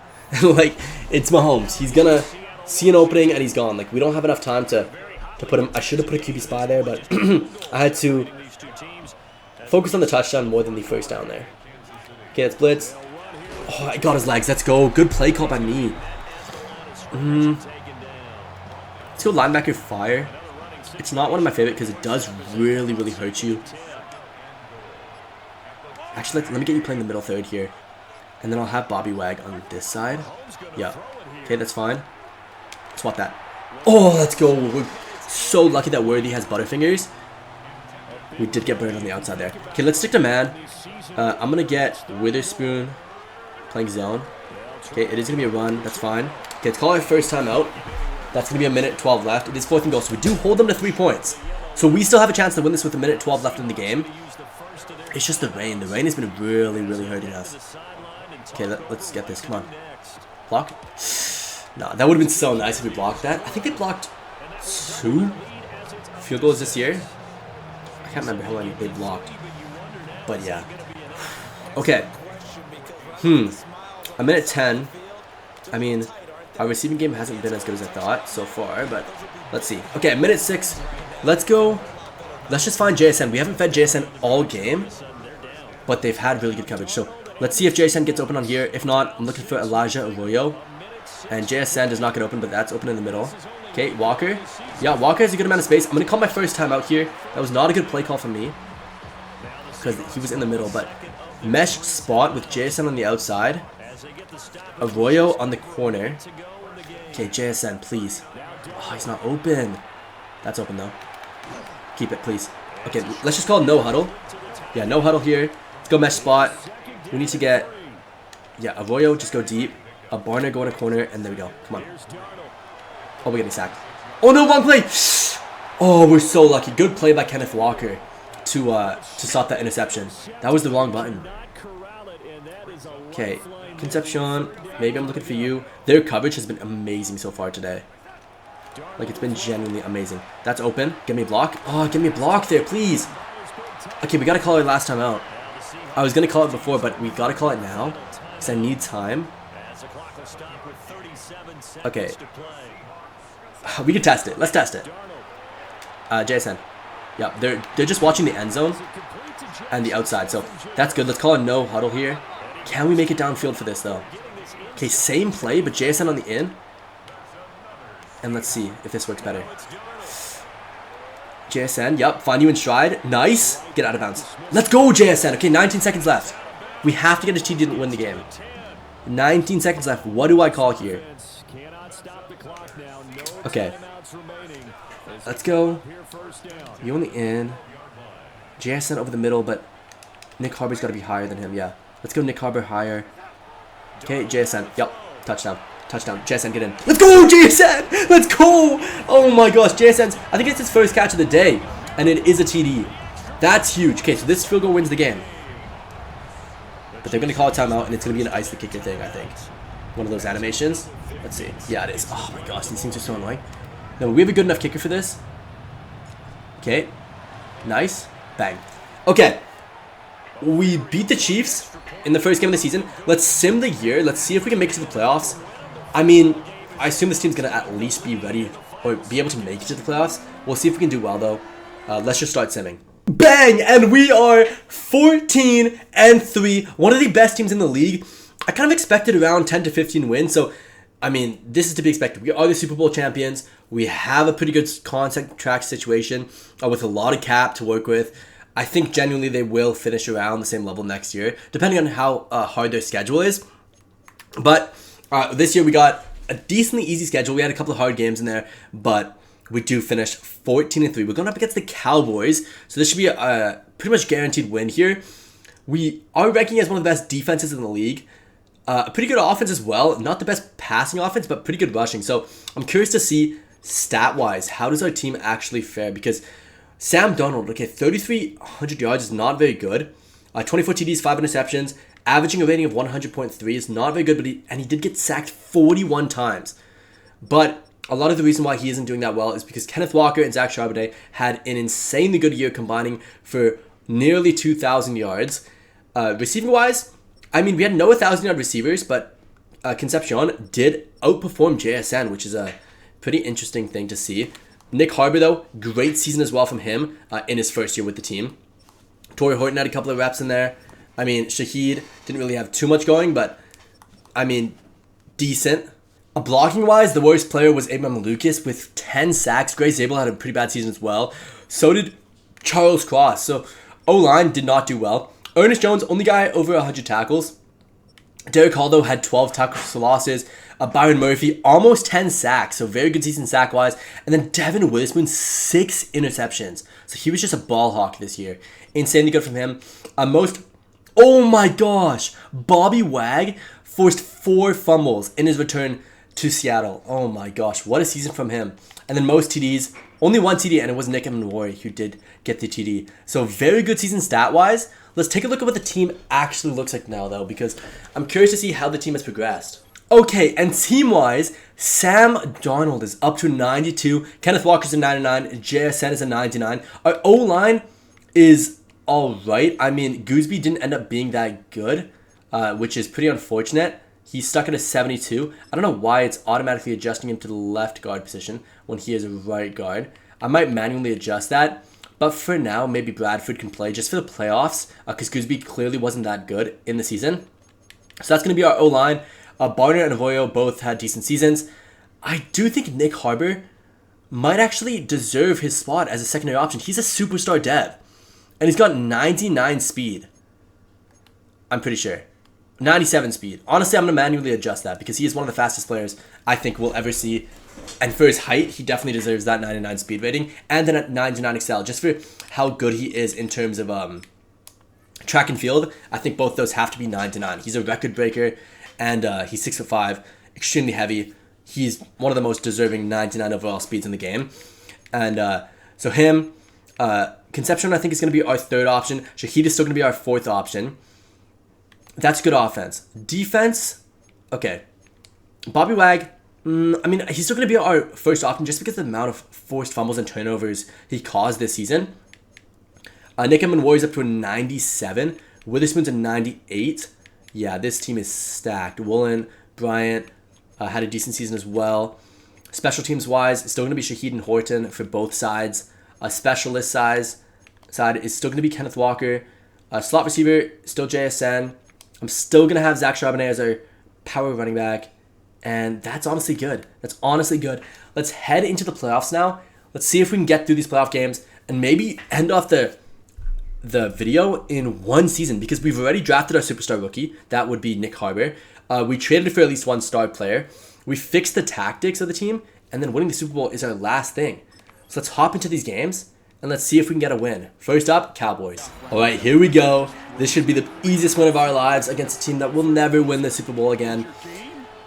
Like, it's Mahomes. He's gonna see an opening and he's gone. Like, we don't have enough time to put him... I should have put a QB spy there, but I had to focus on the touchdown more than the first down there. Okay, let's blitz. Oh, I got his legs. Let's go. Good play call by me. Let's go linebacker fire. It's not one of my favorite because it does really, really hurt you. Actually, let me get you playing the middle third here. And then I'll have Bobby Wag on this side. Yeah. Okay, that's fine. Swap that. Oh, let's go. We're so lucky that Worthy has Butterfingers. We did get burned on the outside there. Okay, let's stick to man. I'm going to get Witherspoon playing zone. Okay, it is going to be a run. That's fine. Okay, let's call our first time out. That's going to be a minute 12 left. It is 4th and goal, so we do hold them to 3 points. So we still have a chance to win this with a minute 12 left in the game. It's just the rain. The rain has been really, really hurting us. Okay, let's get this. Come on. Block. No, that would have been so nice if we blocked that. I think they blocked 2 field goals this year. I can't remember how many they blocked. But yeah. Okay. A minute 10. I mean, our receiving game hasn't been as good as I thought so far, but let's see. Okay, minute 6. Let's go. Let's just find JSN. We haven't fed JSN all game, but they've had really good coverage. So let's see if JSN gets open on here. If not, I'm looking for Elijah Arroyo. And JSN does not get open, but that's open in the middle. Okay, Walker. Yeah, Walker has a good amount of space. I'm going to call my first time out here. That was not a good play call from me, because he was in the middle, but mesh spot with JSN on the outside. Arroyo on the corner. Okay, JSN, please. Oh, he's not open. That's open, though. Keep it, please. Okay, let's just call no huddle. Yeah, no huddle here. Let's go mesh spot. We need to get... Yeah, Arroyo, just go deep. A Barner go in a corner, and there we go. Come on. Oh, we're getting sacked. Oh, no, wrong play! Oh, we're so lucky. Good play by Kenneth Walker to stop that interception. That was the wrong button. Okay, Concepcion, maybe I'm looking for you. Their coverage has been amazing so far today. Like, it's been genuinely amazing. That's open. Give me a block. Oh, give me a block there, please. Okay, we got to call it last time out. I was going to call it before, but we got to call it now because I need time. Okay. We can test it. Let's test it. JSN. Yeah, they're just watching the end zone and the outside, so that's good. Let's call it no huddle here. Can we make it downfield for this, though? Okay, same play, but JSN on the in. And let's see if this works better. JSN, yep, find you in stride. Nice. Get out of bounds. Let's go, JSN. Okay, 19 seconds left. We have to get a TD to win the game. 19 seconds left. What do I call here? Okay. Let's go. You on the in. JSN over the middle, but Nick Harbor's got to be higher than him. Yeah. Let's go Nick Harbor higher. Okay, JSN. Yep. Touchdown. Touchdown. JSN, get in. Let's go, JSN! Let's go! Oh my gosh, JSN's... I think it's his first catch of the day. And it is a TD. That's huge. Okay, so this field goal wins the game. But they're going to call a timeout, and it's going to be an ice the kicker thing, I think. One of those animations. Let's see. Yeah, it is. Oh my gosh, these things are so annoying. No, we have a good enough kicker for this. Okay. Nice. Bang. Okay. We beat the Chiefs in the first game of the season. Let's sim the year. Let's see if we can make it to the playoffs. I mean, I assume this team's going to at least be ready or be able to make it to the playoffs. We'll see if we can do well, though. Let's just start simming. Bang! And we are 14-3. One of the best teams in the league. I kind of expected around 10 to 15 wins. So, I mean, this is to be expected. We are the Super Bowl champions. We have a pretty good contract situation with a lot of cap to work with. I think genuinely they will finish around the same level next year, depending on how hard their schedule is. But this year we got a decently easy schedule. We had a couple of hard games in there, but we do finish 14-3. We're going up against the Cowboys, so this should be a pretty much guaranteed win here. We are ranking as one of the best defenses in the league. A pretty good offense as well. Not the best passing offense, but pretty good rushing. So I'm curious to see stat-wise, how does our team actually fare? Because Sam Darnold, okay, 3,300 yards is not very good. 24 TDs, 5 interceptions, averaging a rating of 100.3 is not very good, but he did get sacked 41 times. But a lot of the reason why he isn't doing that well is because Kenneth Walker and Zach Charbonnet had an insanely good year combining for nearly 2,000 yards. Receiving-wise, I mean, we had no 1,000-yard receivers, but Concepcion did outperform JSN, which is a pretty interesting thing to see. Nick Harbor, though, great season as well from him in his first year with the team. Torrey Horton had a couple of reps in there. I mean, Shaheed didn't really have too much going, but, I mean, decent. Blocking-wise, the worst player was Abraham Lucas with 10 sacks. Gray Zabel had a pretty bad season as well. So did Charles Cross. So, O-line did not do well. Ernest Jones, only guy over 100 tackles. Derek Hall, though, had 12 tackles for losses. Byron Murphy, almost 10 sacks, so very good season sack-wise. And then Devin Witherspoon, 6 interceptions. So he was just a ball hawk this year. Insanely good from him. Oh my gosh! Bobby Wag forced 4 fumbles in his return to Seattle. Oh my gosh, what a season from him. And then most TDs, only 1 TD, and it was Nick Emenwari who did get the TD. So very good season stat-wise. Let's take a look at what the team actually looks like now, though, because I'm curious to see how the team has progressed. Okay, and team-wise, Sam Darnold is up to 92. Kenneth Walker's a 99. JSN is a 99. Our O-line is alright. I mean, Gooseby didn't end up being that good, which is pretty unfortunate. He's stuck at a 72. I don't know why it's automatically adjusting him to the left guard position when he is a right guard. I might manually adjust that. But for now, maybe Bradford can play just for the playoffs because Gooseby clearly wasn't that good in the season. So that's going to be our O-line. Barner and Avoyo both had decent seasons. I do think Nick Harbor might actually deserve his spot as a secondary option. He's a superstar dev. And he's got 99 speed. I'm pretty sure. 97 speed. Honestly, I'm going to manually adjust that because he is one of the fastest players I think we'll ever see. And for his height, he definitely deserves that 99 speed rating. And then at 99 excel, just for how good he is in terms of track and field, I think both those have to be 99. He's a record breaker. And he's 6'5", extremely heavy. He's one of the most deserving 99 overall speeds in the game. And so him, Concepcion I think is going to be our third option. Shahid is still going to be our fourth option. That's good offense. Defense, okay. Bobby Wag, I mean, he's still going to be our first option just because of the amount of forced fumbles and turnovers he caused this season. Nick Warrior's up to a 97. Witherspoon's a 98. Yeah, this team is stacked. Woolen, Bryant had a decent season as well. Special teams wise, it's still going to be Shahid and Horton for both sides. Specialist side is still going to be Kenneth Walker. Slot receiver, still JSN. I'm still going to have Zach Charbonnet as our power running back. And that's honestly good. That's honestly good. Let's head into the playoffs now. Let's see if we can get through these playoff games and maybe end off the video in one season because we've already drafted our superstar rookie. That would be Nick Harbor. We traded for at least one star player. We fixed the tactics of the team, and then winning the Super Bowl is our last thing. So let's hop into these games and let's see if we can get a win. First up, Cowboys. All right, here we go. This should be the easiest win of our lives against a team that will never win the Super Bowl again.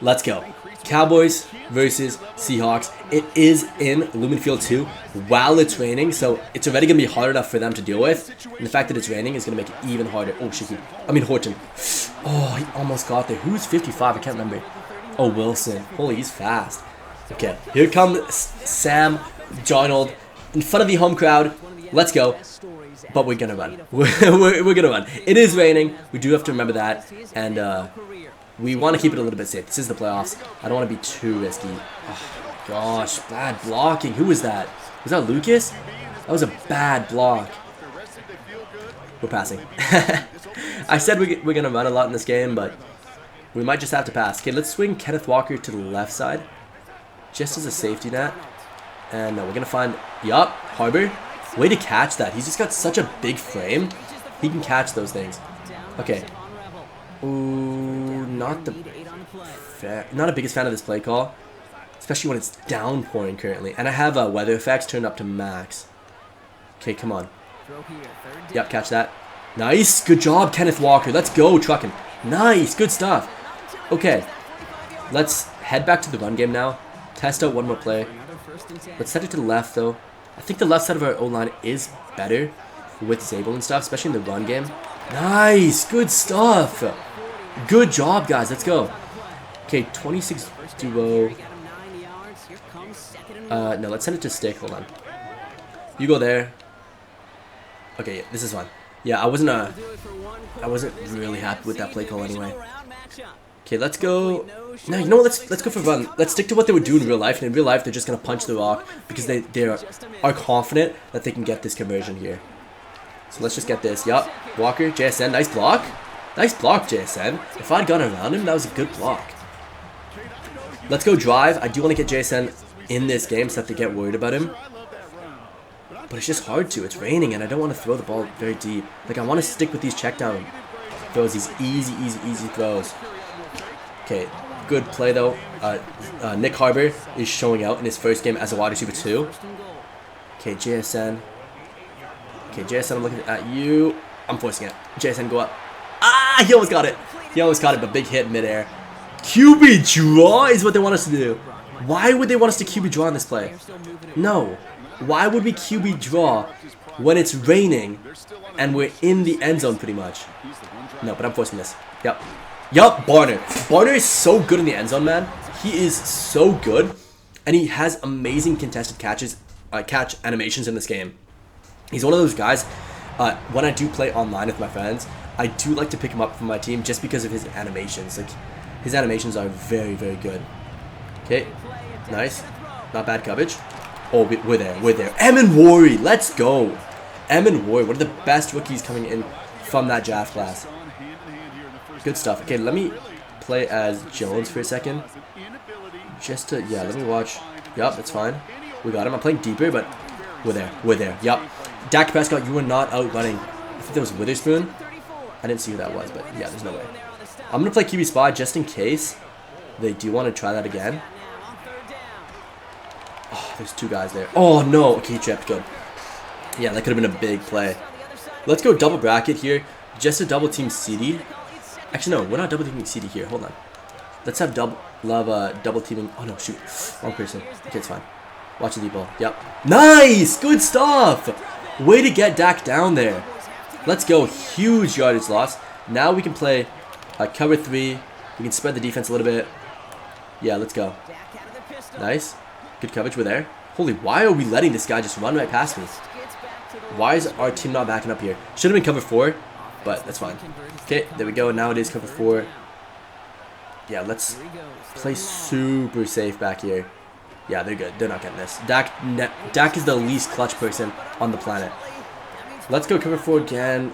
Let's go. Cowboys versus Seahawks. It is in Lumen Field 2 while it's raining, so it's already going to be hard enough for them to deal with. And the fact that it's raining is going to make it even harder. Oh, Shahid. I mean, Horton. Oh, he almost got there. Who's 55? I can't remember. Oh, Wilson. Holy, he's fast. Okay, here comes Sam Darnold in front of the home crowd. Let's go. But we're going to run. We're going to run. It is raining. We do have to remember that. And, we want to keep it a little bit safe. This is the playoffs. I don't want to be too risky. Oh, gosh, bad blocking. Who was that? Was that Lucas? That was a bad block. We're passing. I said we're going to run a lot in this game, but we might just have to pass. Okay, let's swing Kenneth Walker to the left side, just as a safety net. And we're going to find, yup, Harbor. Way to catch that. He's just got such a big frame. He can catch those things. Okay. Ooh, not the biggest fan of this play call, especially when it's downpouring currently. And I have weather effects turned up to max. Okay, come on. Yep, catch that. Nice, good job, Kenneth Walker. Let's go, trucking. Nice, good stuff. Okay, let's head back to the run game now. Test out one more play. Let's set it to the left though. I think the left side of our O-line is better with Zabel and stuff, especially in the run game. Nice, good stuff. Good job, guys. Let's go. Okay, 26 duo. No, let's send it to stick. Hold on. You go there. Okay, yeah, this is fine. Yeah, I wasn't really happy with that play call anyway. Okay, let's go. No, you know what? Let's go for run. Let's stick to what they would do in real life. And in real life, they're just gonna punch the rock because they are confident that they can get this conversion here. So let's just get this. Yup. Walker, JSN, nice block. Nice block, JSN. If I'd gone around him, that was a good block. Let's go drive. I do want to get JSN in this game so that they get worried about him. But it's just hard to. It's raining and I don't want to throw the ball very deep. Like, I want to stick with these check down throws, these easy throws. Okay, good play though. Nick Harbor is showing out in his first game as a wide receiver too. Okay, JSN. Okay, JSN, I'm looking at you. I'm forcing it. JSN, go up. Ah, he almost got it. He almost got it, but big hit midair. QB draw is what they want us to do. Why would they want us to QB draw in this play? No. Why would we QB draw when it's raining and we're in the end zone pretty much? No, but I'm forcing this. Yep. Yup, Barner. Barner is so good in the end zone, man. He is so good. And he has amazing contested catch animations in this game. He's one of those guys, when I do play online with my friends, I do like to pick him up from my team just because of his animations. Like, his animations are very, very good. Okay, nice. Not bad coverage. Oh, we're there, we're there. Emin Wari, let's go. Emin Wari, one of the best rookies coming in from that draft class. Good stuff. Okay, let me play as Jones for a second. Just to, yeah, let me watch. Yup, that's fine. We got him. I'm playing deeper, but we're there. We're there. Yup. Dak Prescott, you were not out running. I think that was Witherspoon. I didn't see who that was, but yeah, there's no way. I'm going to play QB spy just in case they do want to try that again. Oh, there's two guys there. Oh, no. Okay, he tripped. Good. Yeah, that could have been a big play. Let's go double bracket here. Just to double team CD. Actually, no, we're not double teaming CD here. Hold on. Let's have double teaming. Oh no, shoot. Wrong person. Okay, it's fine. Watch the deep ball. Yep. Nice! Good stuff! Way to get Dak down there. Let's go. Huge yardage loss. Now we can play cover 3. We can spread the defense a little bit. Yeah, let's go. Nice. Good coverage. We're there. Holy, why are we letting this guy just run right past me? Why is our team not backing up here? Should have been cover 4, but that's fine. Okay, there we go. Now it is cover 4. Yeah, let's play super safe back here. Yeah, they're good. They're not getting this. Dak is the least clutch person on the planet. Let's go cover 4 again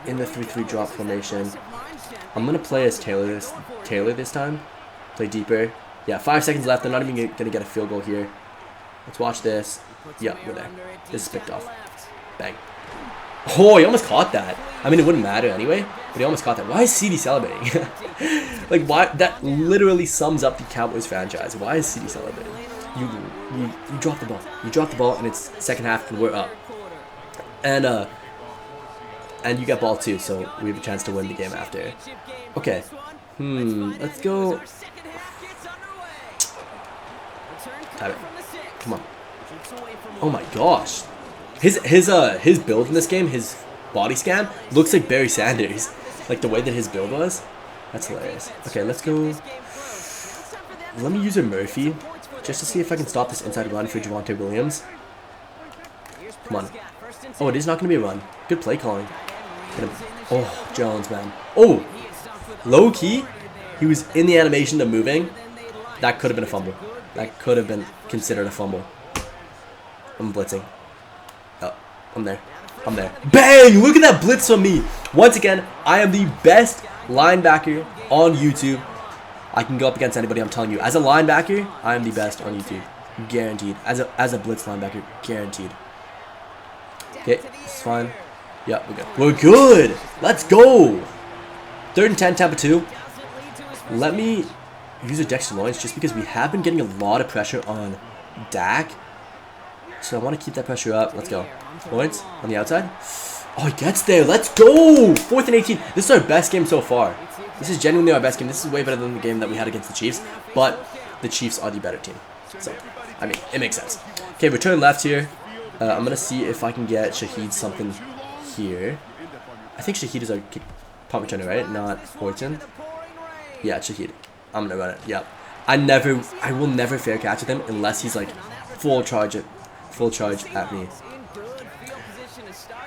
in the 3-3 drop formation. I'm going to play as Taylor this time. Play deeper. Yeah, 5 seconds left. They're not even going to get a field goal here. Let's watch this. Yeah, we're there. This is picked off. Bang. Oh, he almost caught that. I mean, it wouldn't matter anyway, but he almost caught that. Why is CD celebrating? Like, why? That literally sums up the Cowboys franchise. Why is CD celebrating? You drop the ball. You drop the ball, and it's second half, and we're up. And you get ball too, so we have a chance to win the game after. Okay. Let's go. Have it. Come on. Oh my gosh. His build in this game, his body scan, looks like Barry Sanders. Like the way that his build was. That's hilarious. Okay, let's go. Let me use a Murphy just to see if I can stop this inside run for Javonte Williams. Come on. Oh, it is not going to be a run. Good play calling. Oh, Jones, man. Oh, low key, he was in the animation of moving. That could have been a fumble. That could have been considered a fumble. I'm blitzing. Oh, I'm there. I'm there. Bang! Look at that blitz from me. Once again, I am the best linebacker on YouTube. I can go up against anybody, I'm telling you. As a linebacker, I am the best on YouTube. Guaranteed. As a blitz linebacker, guaranteed. Okay, it's fine. Yeah, we're good. We're good! Let's go! 3rd and 10, Tampa 2. Let me use a Dexter Lawrence just because we have been getting a lot of pressure on Dak. So I want to keep that pressure up. Let's go. Lawrence on the outside. Oh, he gets there. Let's go! 4th and 18. This is our best game so far. This is genuinely our best game. This is way better than the game that we had against the Chiefs. But the Chiefs are the better team. So, I mean, it makes sense. Okay, return left here. I'm going to see if I can get Shaheed something here. I think Shaheed is our punt returner, right? Not Fortune. Yeah, Shaheed. I'm going to run it. Yep. I will never fair catch with him unless he's like full charge at me.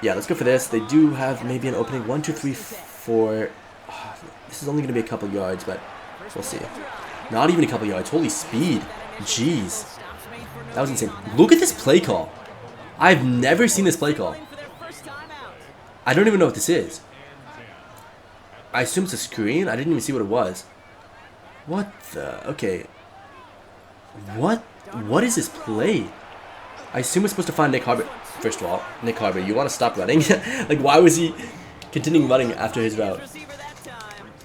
Yeah, let's go for this. They do have maybe an opening. 1, 2, 3, 4. Oh, this is only going to be a couple yards, but we'll see. Not even a couple yards. Holy speed. Jeez. That was insane. Look at this play call. I've never seen this play call. I don't even know what this is. I assume it's a screen. I didn't even see what it was. What the? Okay. What is this play? I assume it's supposed to find Nick Harbor. First of all, Nick Harbor, you want to stop running? Like, why was he continuing running after his route?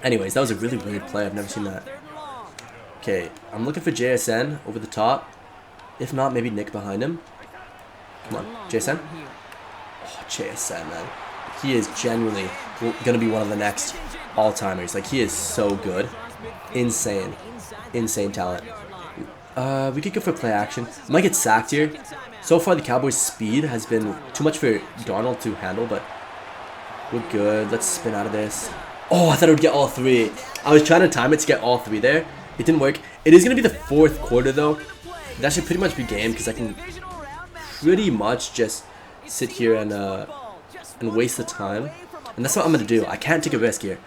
Anyways, that was a really weird play. I've never seen that. Okay, I'm looking for JSN over the top. If not, maybe Nick behind him. Come on, JSN. Oh, JSN, man. He is genuinely going to be one of the next all-timers. Like, he is so good. Insane. Insane talent. We could go for play action. Might get sacked here. So far, the Cowboys' speed has been too much for Darnold to handle, but we're good. Let's spin out of this. Oh, I thought I would get all three. I was trying to time it to get all three there. It didn't work. It is going to be the fourth quarter, though. That should pretty much be game because I can pretty much just sit here and waste the time. And that's what I'm going to do. I can't take a risk here.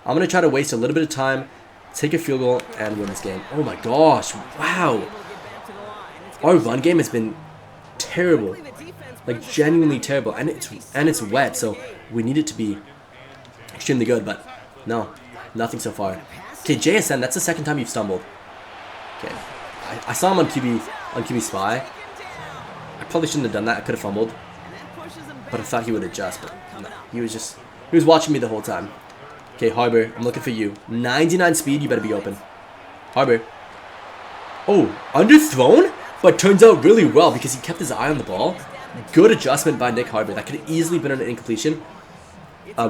I'm going to try to waste a little bit of time, take a field goal, and win this game. Oh my gosh. Wow. Our run game has been terrible. Like, genuinely terrible. And it's wet, so we need it to be extremely good, but no, nothing so far. Okay, JSN, that's the second time you've stumbled. Okay, I saw him on QB spy. I probably shouldn't have done that. I could have fumbled, but I thought he would adjust. But no, he was watching me the whole time. Okay, Harbor, I'm looking for you. 99 speed, you better be open. Harbor. Oh, underthrown, but turns out really well because he kept his eye on the ball. Good adjustment by Nick Harbor. That could have easily been an incompletion.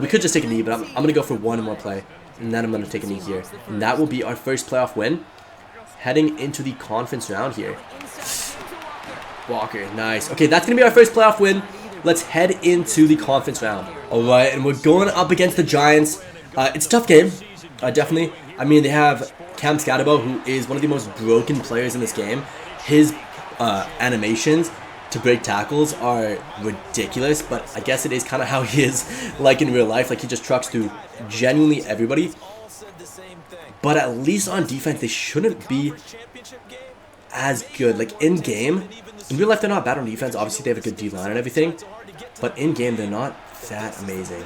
We could just take a knee, but I'm going to go for one more play. And then I'm going to take a knee here. And that will be our first playoff win. Heading into the conference round here. Walker, nice. Okay, that's going to be our first playoff win. Let's head into the conference round. Alright, and we're going up against the Giants. It's a tough game. Definitely. I mean, they have Cam Scatterbo, who is one of the most broken players in this game. His animations to break tackles are ridiculous, but I guess it is kind of how he is like in real life. Like, he just trucks through genuinely everybody. But at least on defense, they shouldn't be as good. Like, in game, in real life, they're not bad on defense. Obviously, they have a good D-line and everything, but in game, they're not that amazing.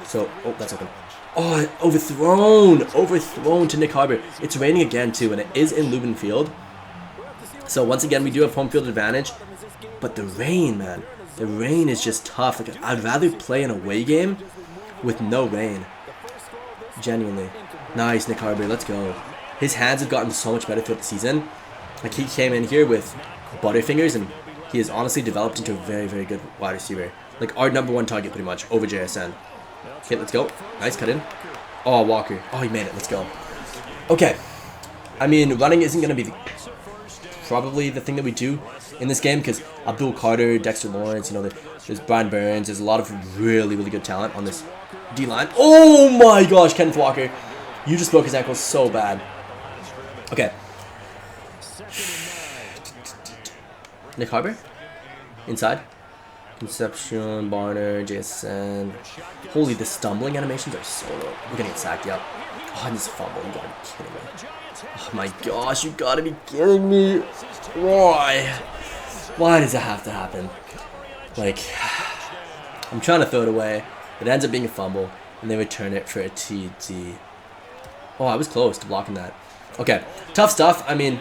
So, oh, that's open. Oh, overthrown to Nick Harbor. It's raining again too, and it is in Lubin Field. So once again, we do have home field advantage. But the rain, man. The rain is just tough. Like, I'd rather play an away game with no rain. Genuinely. Nice, Nick Harbor. Let's go. His hands have gotten so much better throughout the season. Like, he came in here with butterfingers, and he has honestly developed into a very, very good wide receiver. Like, our #1 target, pretty much, over JSN. Okay, let's go. Nice, cut in. Oh, Walker. Oh, he made it. Let's go. Okay. I mean, running isn't going to be probably the thing that we do in this game, because Abdul Carter, Dexter Lawrence, you know, there's Brian Burns, there's a lot of really, really good talent on this D-line. Oh my gosh, Kenneth Walker, you just broke his ankle so bad. Okay. Nick Harbor, inside. Conception, Barner, JSN. Holy, the stumbling animations are so low. We're gonna get sacked, yep. Oh, and this fumble, you gotta be kidding me. Oh my gosh, you gotta be kidding me. Why does it have to happen? Like, I'm trying to throw it away. It ends up being a fumble, and they return it for a TD. Oh, I was close to blocking that. Okay, tough stuff. I mean,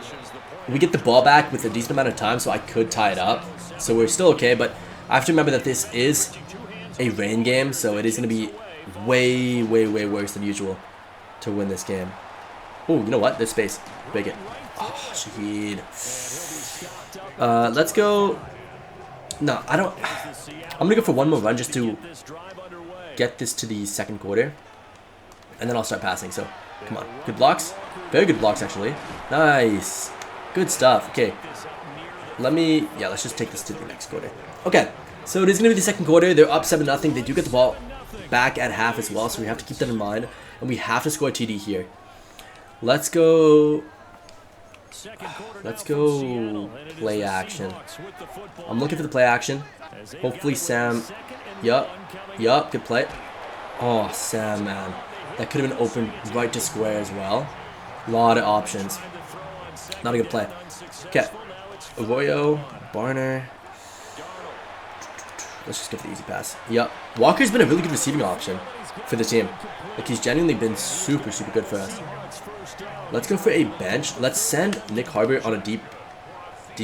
we get the ball back with a decent amount of time, so I could tie it up. So we're still okay, but I have to remember that this is a rain game, so it is going to be way, way, way worse than usual to win this game. Oh, you know what? There's space. Break it. Oh, Shaheed. Let's go. No, I don't. I'm going to go for one more run just to get this to the second quarter. And then I'll start passing. So, come on. Good blocks. Very good blocks, actually. Nice. Good stuff. Okay. Let's just take this to the next quarter. Okay. So it is going to be the second quarter. They're up 7-0. They do get the ball back at half as well. So we have to keep that in mind. And we have to score a TD here. Let's go play action. I'm looking for the play action. Hopefully Sam. Yup. Good play. Oh, Sam, man. That could have been open right to square as well. A lot of options. Not a good play. Okay. Arroyo. Barner. Let's just get the easy pass. Yup. Walker's been a really good receiving option for the team. Like, he's genuinely been super, super good for us. Let's go for a bench. Let's send Nick Harbor on a deep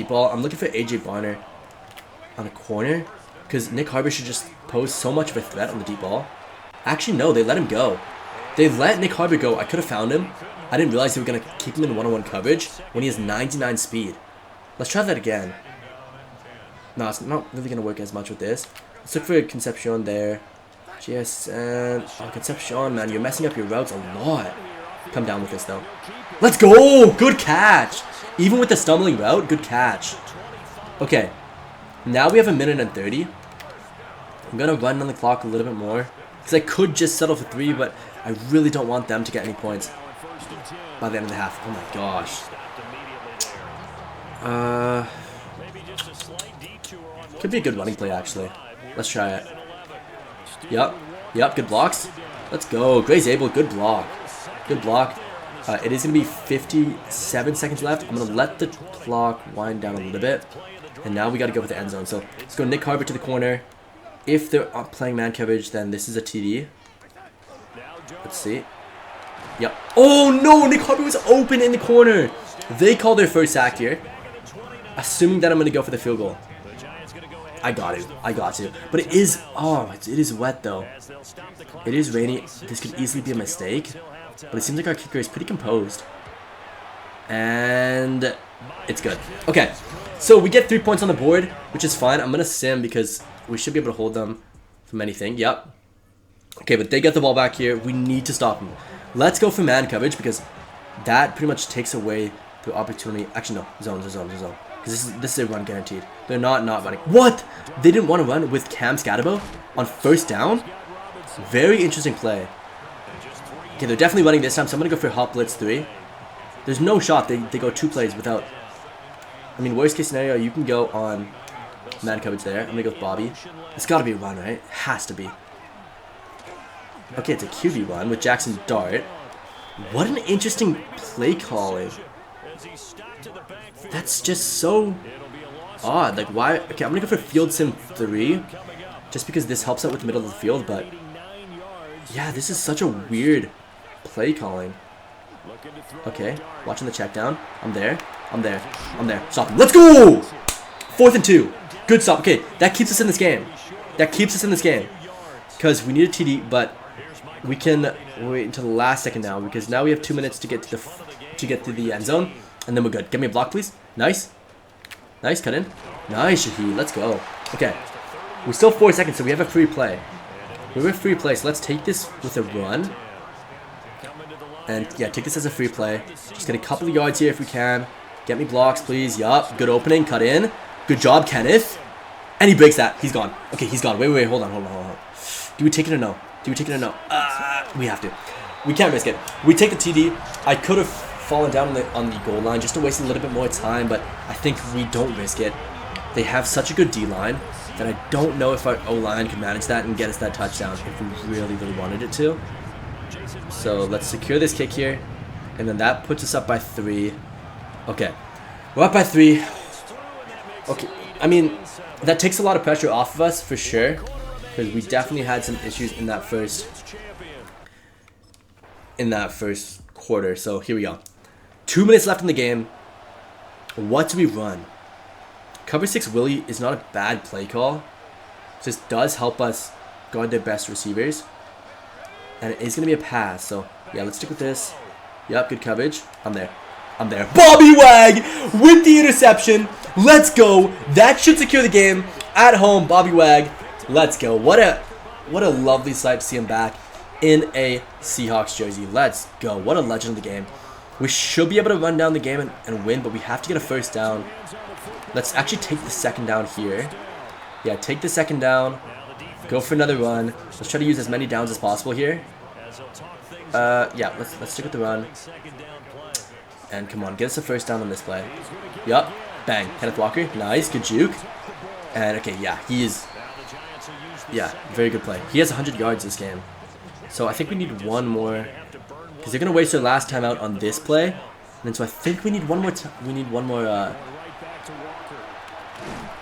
ball. I'm looking for AJ Barner on a corner, because Nick Harbor should just pose so much of a threat on the deep ball. Actually, no, they let him go. They let Nick Harbor go. I could have found him. I didn't realize they were going to keep him in one-on-one coverage when he has 99 speed. Let's try that again. No, it's not really going to work as much with this. Let's look for Concepcion there. JSN. Oh, Concepcion, man, you're messing up your routes a lot. Come down with this, though. Let's go! Good catch! Even with the stumbling route, good catch. Okay. Now we have 1:30. I'm going to run on the clock a little bit more. Because I could just settle for 3, but I really don't want them to get any points by the end of the half. Oh my gosh. Could be a good running play, actually. Let's try it. Yep. Yep, good blocks. Let's go. Gray's able. Good block. Good block. It is going to be 57 seconds left. I'm going to let the clock wind down a little bit. And now we got to go with the end zone. So let's go Nick Harvard to the corner. If they're playing man coverage, then this is a TD. Let's see. Yep. Oh no, Nick Harvard was open in the corner. They call their first sack here. Assuming that I'm going to go for the field goal. I got it. I got to. But it is, it is wet though. It is rainy. This could easily be a mistake. But it seems like our kicker is pretty composed. And it's good. Okay. So we get 3 points on the board, which is fine. I'm going to sim because we should be able to hold them from anything. Yep. Okay, but they get the ball back here. We need to stop them. Let's go for man coverage because that pretty much takes away the opportunity. Actually, no. Zone. Because this is a run guaranteed. They're not running. What? They didn't want to run with Cam Scatabo on first down? Very interesting play. Okay, they're definitely running this time, so I'm going to go for Hop Blitz 3. There's no shot. They go 2 plays without... I mean, worst case scenario, you can go on man coverage there. I'm going to go with Bobby. It's got to be a run, right? It has to be. Okay, it's a QB run with Jackson Dart. What an interesting play calling. That's just so odd. Like, why? Okay, I'm going to go for Field Sim 3. Just because this helps out with the middle of the field, but... Yeah, this is such a weird play calling. Okay, watching the check down. I'm there. Stop him. Let's go! 4th and 2. Good stop. Okay, that keeps us in this game. Because we need a TD, but we can wait until the last second now. Because now we have 2 minutes to get to the end zone. And then we're good. Give me a block, please. Nice. Cut in. Nice, Shaheed. Let's go. Okay. We're still 4 seconds, so we have a free play. We have a free play, so let's take this with a run. And, yeah, take this as a free play. Just get a couple of yards here if we can. Get me blocks, please. Yup. Good opening. Cut in. Good job, Kenneth. And he breaks that. He's gone. Okay, he's gone. Wait. Hold on. Do we take it or no? We have to. We can't risk it. We take the TD. I could have fallen down on the goal line just to waste a little bit more time, but I think we don't risk it. They have such a good D-line that I don't know if our O-line can manage that and get us that touchdown if we really wanted it to. So let's secure this kick here, and then that puts us up by 3. Okay, we're up by 3. Okay, I mean, that takes a lot of pressure off of us for sure, because we definitely had some issues in that first quarter. So here we go. 2 minutes left in the game. What do we run? Cover 6 Willie is not a bad play call. Just does help us guard their best receivers. And it is going to be a pass. So, yeah, let's stick with this. Yep, good coverage. I'm there. Bobby Wag with the interception. Let's go. That should secure the game at home. Bobby Wag. Let's go. What a lovely sight to see him back in a Seahawks jersey. Let's go. What a legend of the game. We should be able to run down the game and win, but we have to get a first down. Let's actually take the second down here. Yeah, take the second down. Go for another run. Let's try to use as many downs as possible here. Yeah, let's stick with the run. And come on, get us a first down on this play. Yup. Bang. Kenneth Walker. Nice. Good juke. And okay, yeah, he is... Yeah, very good play. He has 100 yards this game. So I think we need one more... Because they're going to waste their last time out on this play. And then so I think we need one more...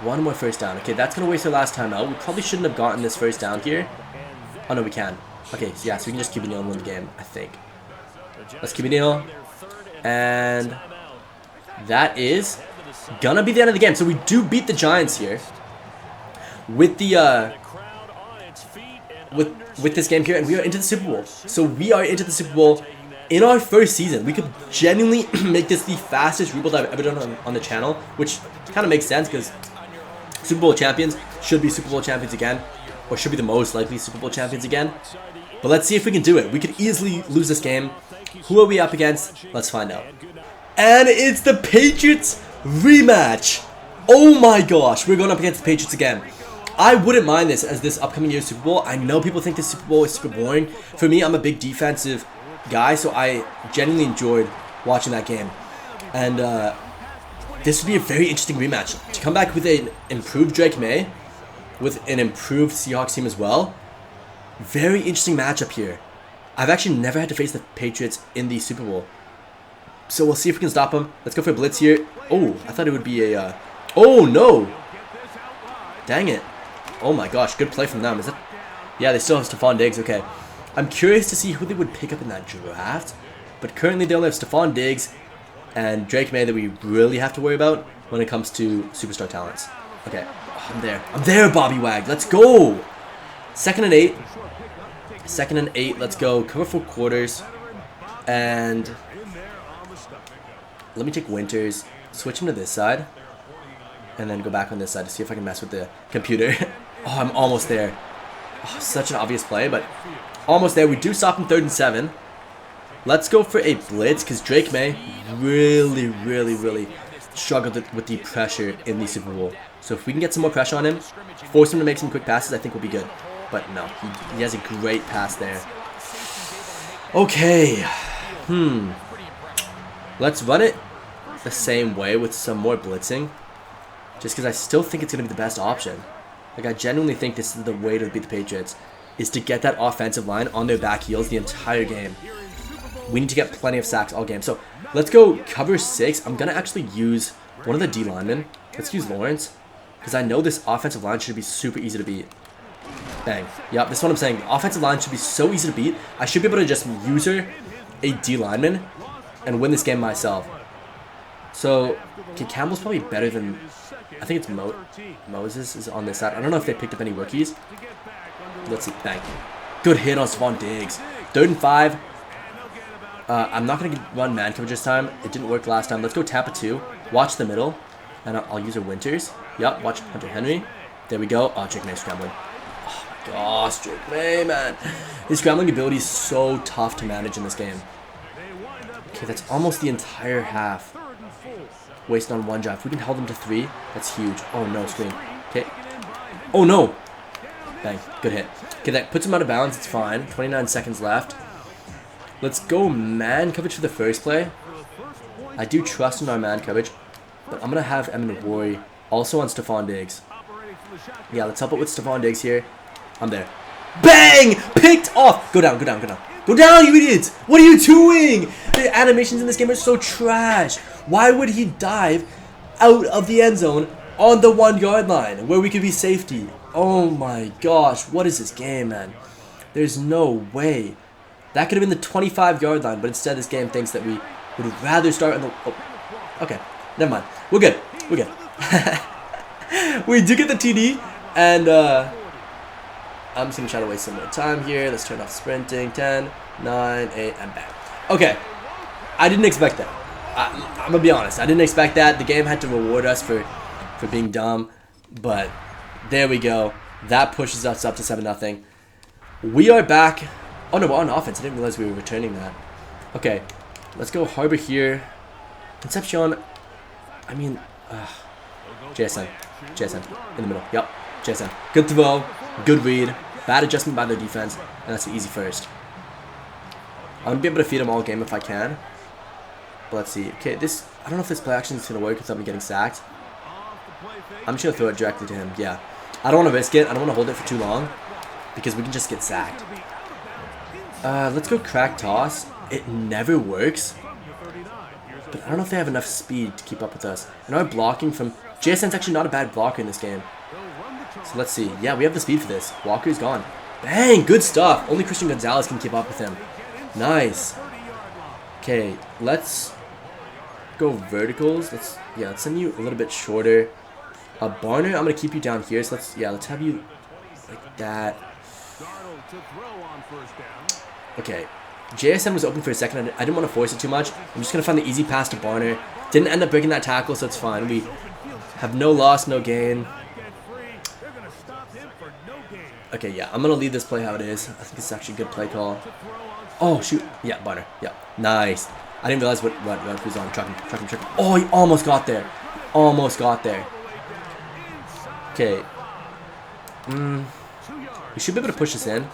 One more first down. Okay, that's going to waste our last time out. We probably shouldn't have gotten this first down here. Oh, no, we can. Okay, so yeah, so we can just keep it nil and win the game, I think. Let's keep it nil. And that is going to be the end of the game. So we do beat the Giants here. With the, with this game here, and we are into the Super Bowl. So we are into the Super Bowl in our first season. We could genuinely make this the fastest rebuild I've ever done on the channel, which kind of makes sense because Super Bowl champions should be Super Bowl champions again, or should be the most likely Super Bowl champions again. But let's see if we can do it. We could easily lose this game. Who are we up against? Let's find out. And it's the Patriots rematch. Oh my gosh, we're going up against the Patriots again. I wouldn't mind this upcoming year's Super Bowl. I know people think this Super Bowl is super boring. For me, I'm a big defensive guy, so I genuinely enjoyed watching that game. And this would be a very interesting rematch. To come back with an improved Drake May, with an improved Seahawks team as well. Very interesting matchup here. I've actually never had to face the Patriots in the Super Bowl. So we'll see if we can stop them. Let's go for a blitz here. Oh, I thought it would be a... oh, no. Dang it. Oh my gosh, good play from them. Is it? Yeah, they still have Stephon Diggs. Okay. I'm curious to see who they would pick up in that draft. But currently they only have Stephon Diggs and Drake May that we really have to worry about when it comes to superstar talents. Okay. Oh, I'm there. I'm there, Bobby Wag. Let's go. 2nd and 8. 2nd and 8. Let's go. Cover 4 quarters. And let me take Winters. Switch him to this side. And then go back on this side to see if I can mess with the computer. Oh, I'm almost there. Oh, such an obvious play, but almost there. We do stop him 3rd and 7. Let's go for a blitz because Drake May really struggled with the pressure in the Super Bowl. So if we can get some more pressure on him, force him to make some quick passes, I think we'll be good. But no, he has a great pass there. Okay. Let's run it the same way with some more blitzing. Just because I still think it's going to be the best option. Like, I genuinely think this is the way to beat the Patriots, is to get that offensive line on their back heels the entire game. We need to get plenty of sacks all game. So, let's go cover 6. I'm going to actually use one of the D linemen. Let's use Lawrence, because I know this offensive line should be super easy to beat. Bang. Yep, that's what I'm saying. The offensive line should be so easy to beat. I should be able to just use a D lineman and win this game myself. So, okay, Campbell's probably better than... I think it's Moses is on this side. I don't know if they picked up any rookies. Let's see. Bang. Good hit on Stephon Diggs. 3rd and 5. I'm not going to run man coverage this time. It didn't work last time. Let's go Tampa 2. Watch the middle. And I'll use a Winters. Yep, watch Hunter Henry. There we go. Oh, Drake May scrambling. Oh my gosh, Drake May, man. His scrambling ability is so tough to manage in this game. Okay, that's almost the entire half. Wasted on one drive. If we can hold them to 3, that's huge. Oh no, screen. Okay. Oh no! Bang. Good hit. Okay, that puts him out of bounds. It's fine. 29 seconds left. Let's go man coverage for the first play. I do trust in our man coverage, but I'm going to have Emin Roy also on Stephon Diggs. Yeah, let's help it with Stephon Diggs here. I'm there. Bang! Picked off! Go down, go down, go down. Go down, you idiots! What are you doing? The animations in this game are so trash. Why would he dive out of the end zone on the 1-yard line where we could be safety? Oh my gosh, what is this game, man? There's no way. That could have been the 25-yard line, but instead this game thinks that we would rather start on the... Oh, okay, never mind. We're good. We're good. We do get the TD, and I'm just going to try to waste some more time here. Let's turn off sprinting. 10, 9, 8, and bang. Okay, I didn't expect that. I'm going to be honest. I didn't expect that. The game had to reward us for being dumb, but there we go. That pushes us up to 7-0. We are back. Oh, no, we're on offense. I didn't realize we were returning that. Okay, let's go Harbor here. Concepcion, I mean, JSN in the middle. Yep, JSN. Good throw, good read, bad adjustment by their defense, and that's the easy first. I'm going to be able to feed them all game if I can. But let's see. Okay, this, I don't know if this play action is going to work without me getting sacked. I'm just going to throw it directly to him. Yeah. I don't want to risk it. I don't want to hold it for too long because we can just get sacked. Let's go crack toss. It never works. But I don't know if they have enough speed to keep up with us. And our blocking from... JSN's actually not a bad blocker in this game. So let's see. Yeah, we have the speed for this. Walker's gone. Bang! Good stuff. Only Christian Gonzalez can keep up with him. Nice. Okay, let's go verticals. Let's send you a little bit shorter. Barner, I'm gonna keep you down here. So let's have you like that. Okay. JSN was open for a second. I didn't want to force it too much. I'm just gonna find the easy pass to Barner. Didn't end up breaking that tackle, so it's fine. We have no loss, no gain. Okay, yeah, I'm gonna leave this play how it is. I think it's actually a good play call. Oh shoot, yeah, Barner, yeah, nice. I didn't realize what was on. Truck him. Oh, he almost got there. Almost got there. Okay. We should be able to push this in.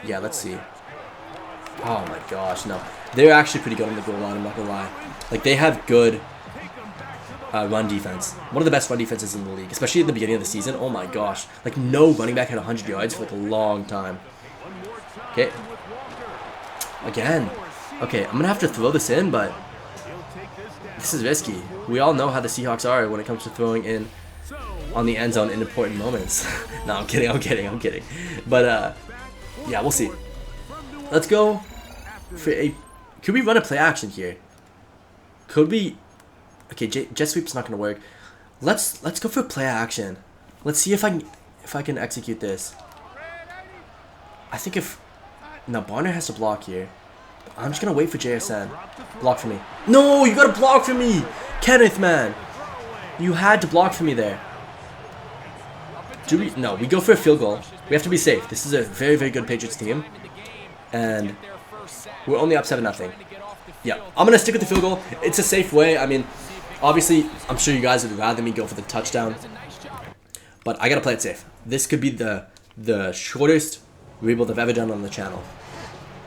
Yeah, let's see. Oh my gosh, no. They're actually pretty good on the goal line, I'm not gonna lie. Like, they have good run defense. One of the best run defenses in the league, especially at the beginning of the season. Oh my gosh. Like, no running back had 100 yards for like a long time. Okay. Again. Okay, I'm gonna have to throw this in, but this is risky. We all know how the Seahawks are when it comes to throwing in on the end zone in important moments. No, I'm kidding. But, yeah, we'll see. Let's go for a... Could we run a play action here? Could we... Okay, jet sweep's not gonna work. Let's go for play action. Let's see if I can execute this. I think if... No, Barner has to block here. I'm just gonna wait for JSN. Block for me. No, you gotta block for me! Kenneth, man! You had to block for me there. Do we... No, we go for a field goal. We have to be safe. This is a very, very good Patriots team. And we're only up 7-0. Yeah, I'm going to stick with the field goal. It's a safe way. I mean, obviously, I'm sure you guys would rather me go for the touchdown. But I got to play it safe. This could be the shortest rebuild I've ever done on the channel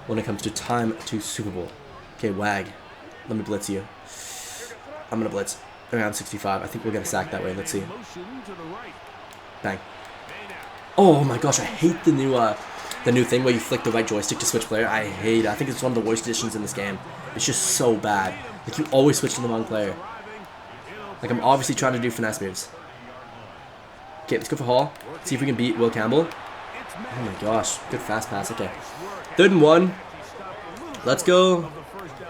when it comes to time to Super Bowl. Okay, Wag. Let me blitz you. I'm going to blitz around 65. I think we'll get a sack that way. Let's see. Bang. Oh my gosh, I hate the new thing where you flick the right joystick to switch player. I hate it. I think it's one of the worst additions in this game. It's just so bad. Like, you always switch to the wrong player. Like, I'm obviously trying to do finesse moves. Okay, let's go for Hall. See if we can beat Will Campbell. Oh my gosh, good fast pass. Okay, 3rd and 1. Let's go.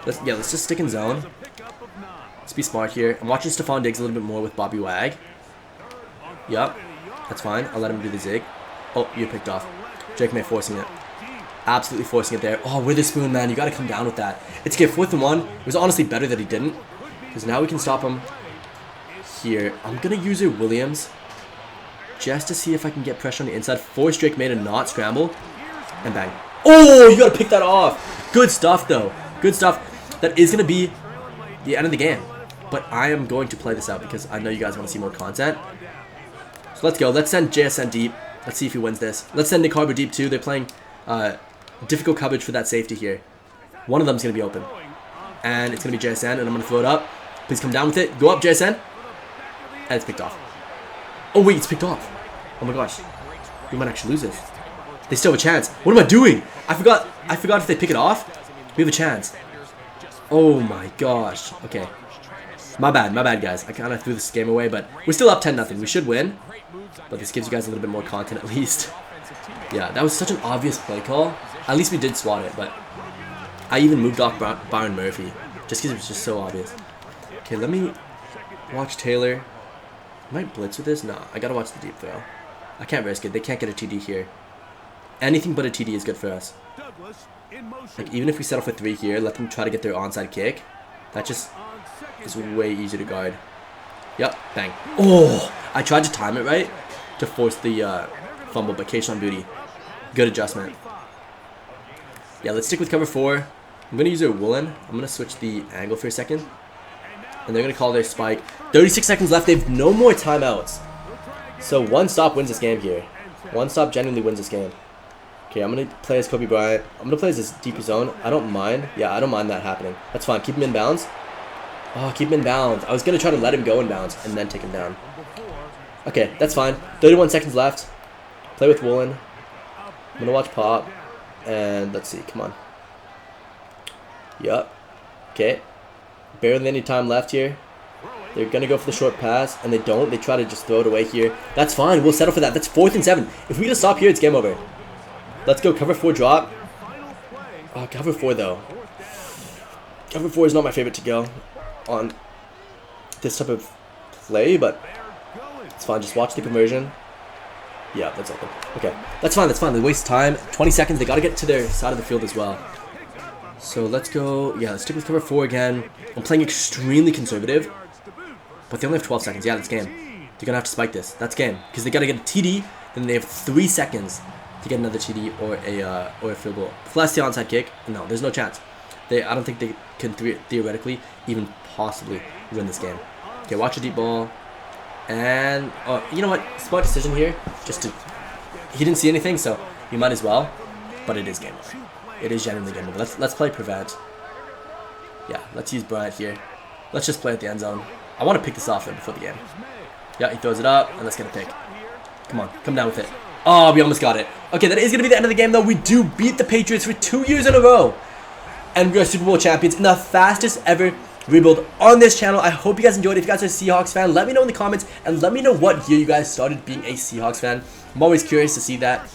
Let's just stick in zone. Let's be smart here. I'm watching Stephon Diggs a little bit more with Bobby Wag. Yup, that's fine. I'll let him do the zig. Oh, you picked off. Drake May forcing it. Absolutely forcing it there. Oh, Witherspoon, man. You got to come down with that. It's okay, 4th and 1. It was honestly better that he didn't. Because now we can stop him here. I'm going to use Williams just to see if I can get pressure on the inside. Force Drake May to not scramble. And bang. Oh, you got to pick that off. Good stuff, though. Good stuff. That is going to be the end of the game. But I am going to play this out because I know you guys want to see more content. So let's go. Let's send JSN deep. Let's see if he wins this. Let's send Nick Harbour deep too. They're playing difficult coverage for that safety here. One of them's going to be open. And it's going to be JSN, and I'm going to throw it up. Please come down with it. Go up, JSN. And it's picked off. Oh, wait, it's picked off. Oh my gosh. We might actually lose this. They still have a chance. What am I doing? I forgot if they pick it off, we have a chance. Oh my gosh. Okay. My bad, guys. I kind of threw this game away, but we're still up 10-0. We should win. But this gives you guys a little bit more content at least. Yeah, that was such an obvious play call. At least we did swat it, but I even moved off Byron Murphy just because it was just so obvious. Okay, let me watch Taylor. I might blitz with this. No, I gotta watch the deep throw. I can't risk it. They can't get a TD here. Anything but a TD is good for us. Like, even if we settle for 3 here, let them try to get their onside kick. That just is way easier to guard. Yep, bang. Oh, I tried to time it right to force the fumble, but Kayshon Boutte, good adjustment. Yeah, let's stick with cover 4. I'm going to use their Woolen. I'm going to switch the angle for a second. And they're going to call their spike. 36 seconds left. They have no more timeouts. So one stop wins this game here. One stop genuinely wins this game. Okay, I'm going to play as Kobe Bryant. I'm going to play as this deep zone. I don't mind. Yeah, I don't mind that happening. That's fine. Keep him in bounds. Oh, keep him in bounds. I was going to try to let him go in bounds and then take him down. Okay, that's fine. 31 seconds left. Play with Woolen. I'm going to watch Pop. And let's see. Come on. Yup. Okay. Barely any time left here. They're going to go for the short pass, and they don't. They try to just throw it away here. That's fine. We'll settle for that. That's 4th and 7. If we get a stop here, it's game over. Let's go. Cover 4 drop. Oh, cover 4, though. Cover 4 is not my favorite to go on this type of play, but it's fine. Just watch the conversion. Yeah, that's open. Okay. That's fine. That's fine. They waste time. 20 seconds. They got to get to their side of the field as well. So let's go. Yeah, let's stick with cover 4 again. I'm playing extremely conservative, but they only have 12 seconds. Yeah, that's game. They're going to have to spike this. That's game. Because they got to get a TD, then they have 3 seconds to get another TD or a field goal. Plus the onside kick. No, there's no chance. I don't think they can theoretically even possibly win this game. Okay, watch a deep ball. And, oh, you know what? Smart decision here. He didn't see anything, so he might as well. But it is game over. It is genuinely game over. Let's play prevent. Yeah, let's use Bryant here. Let's just play at the end zone. I want to pick this off though before the game. Yeah, he throws it up, and let's get a pick. Come on, come down with it. Oh, we almost got it. Okay, that is going to be the end of the game, though. We do beat the Patriots for 2 years in a row. And we are Super Bowl champions in the fastest ever rebuild on this channel. I hope you guys enjoyed. If you guys are a Seahawks fan, let me know in the comments. And let me know what year you guys started being a Seahawks fan. I'm always curious to see that.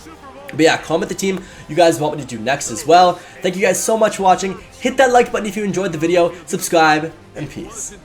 But yeah, comment the team you guys want me to do next as well. Thank you guys so much for watching. Hit that like button if you enjoyed the video. Subscribe, and peace.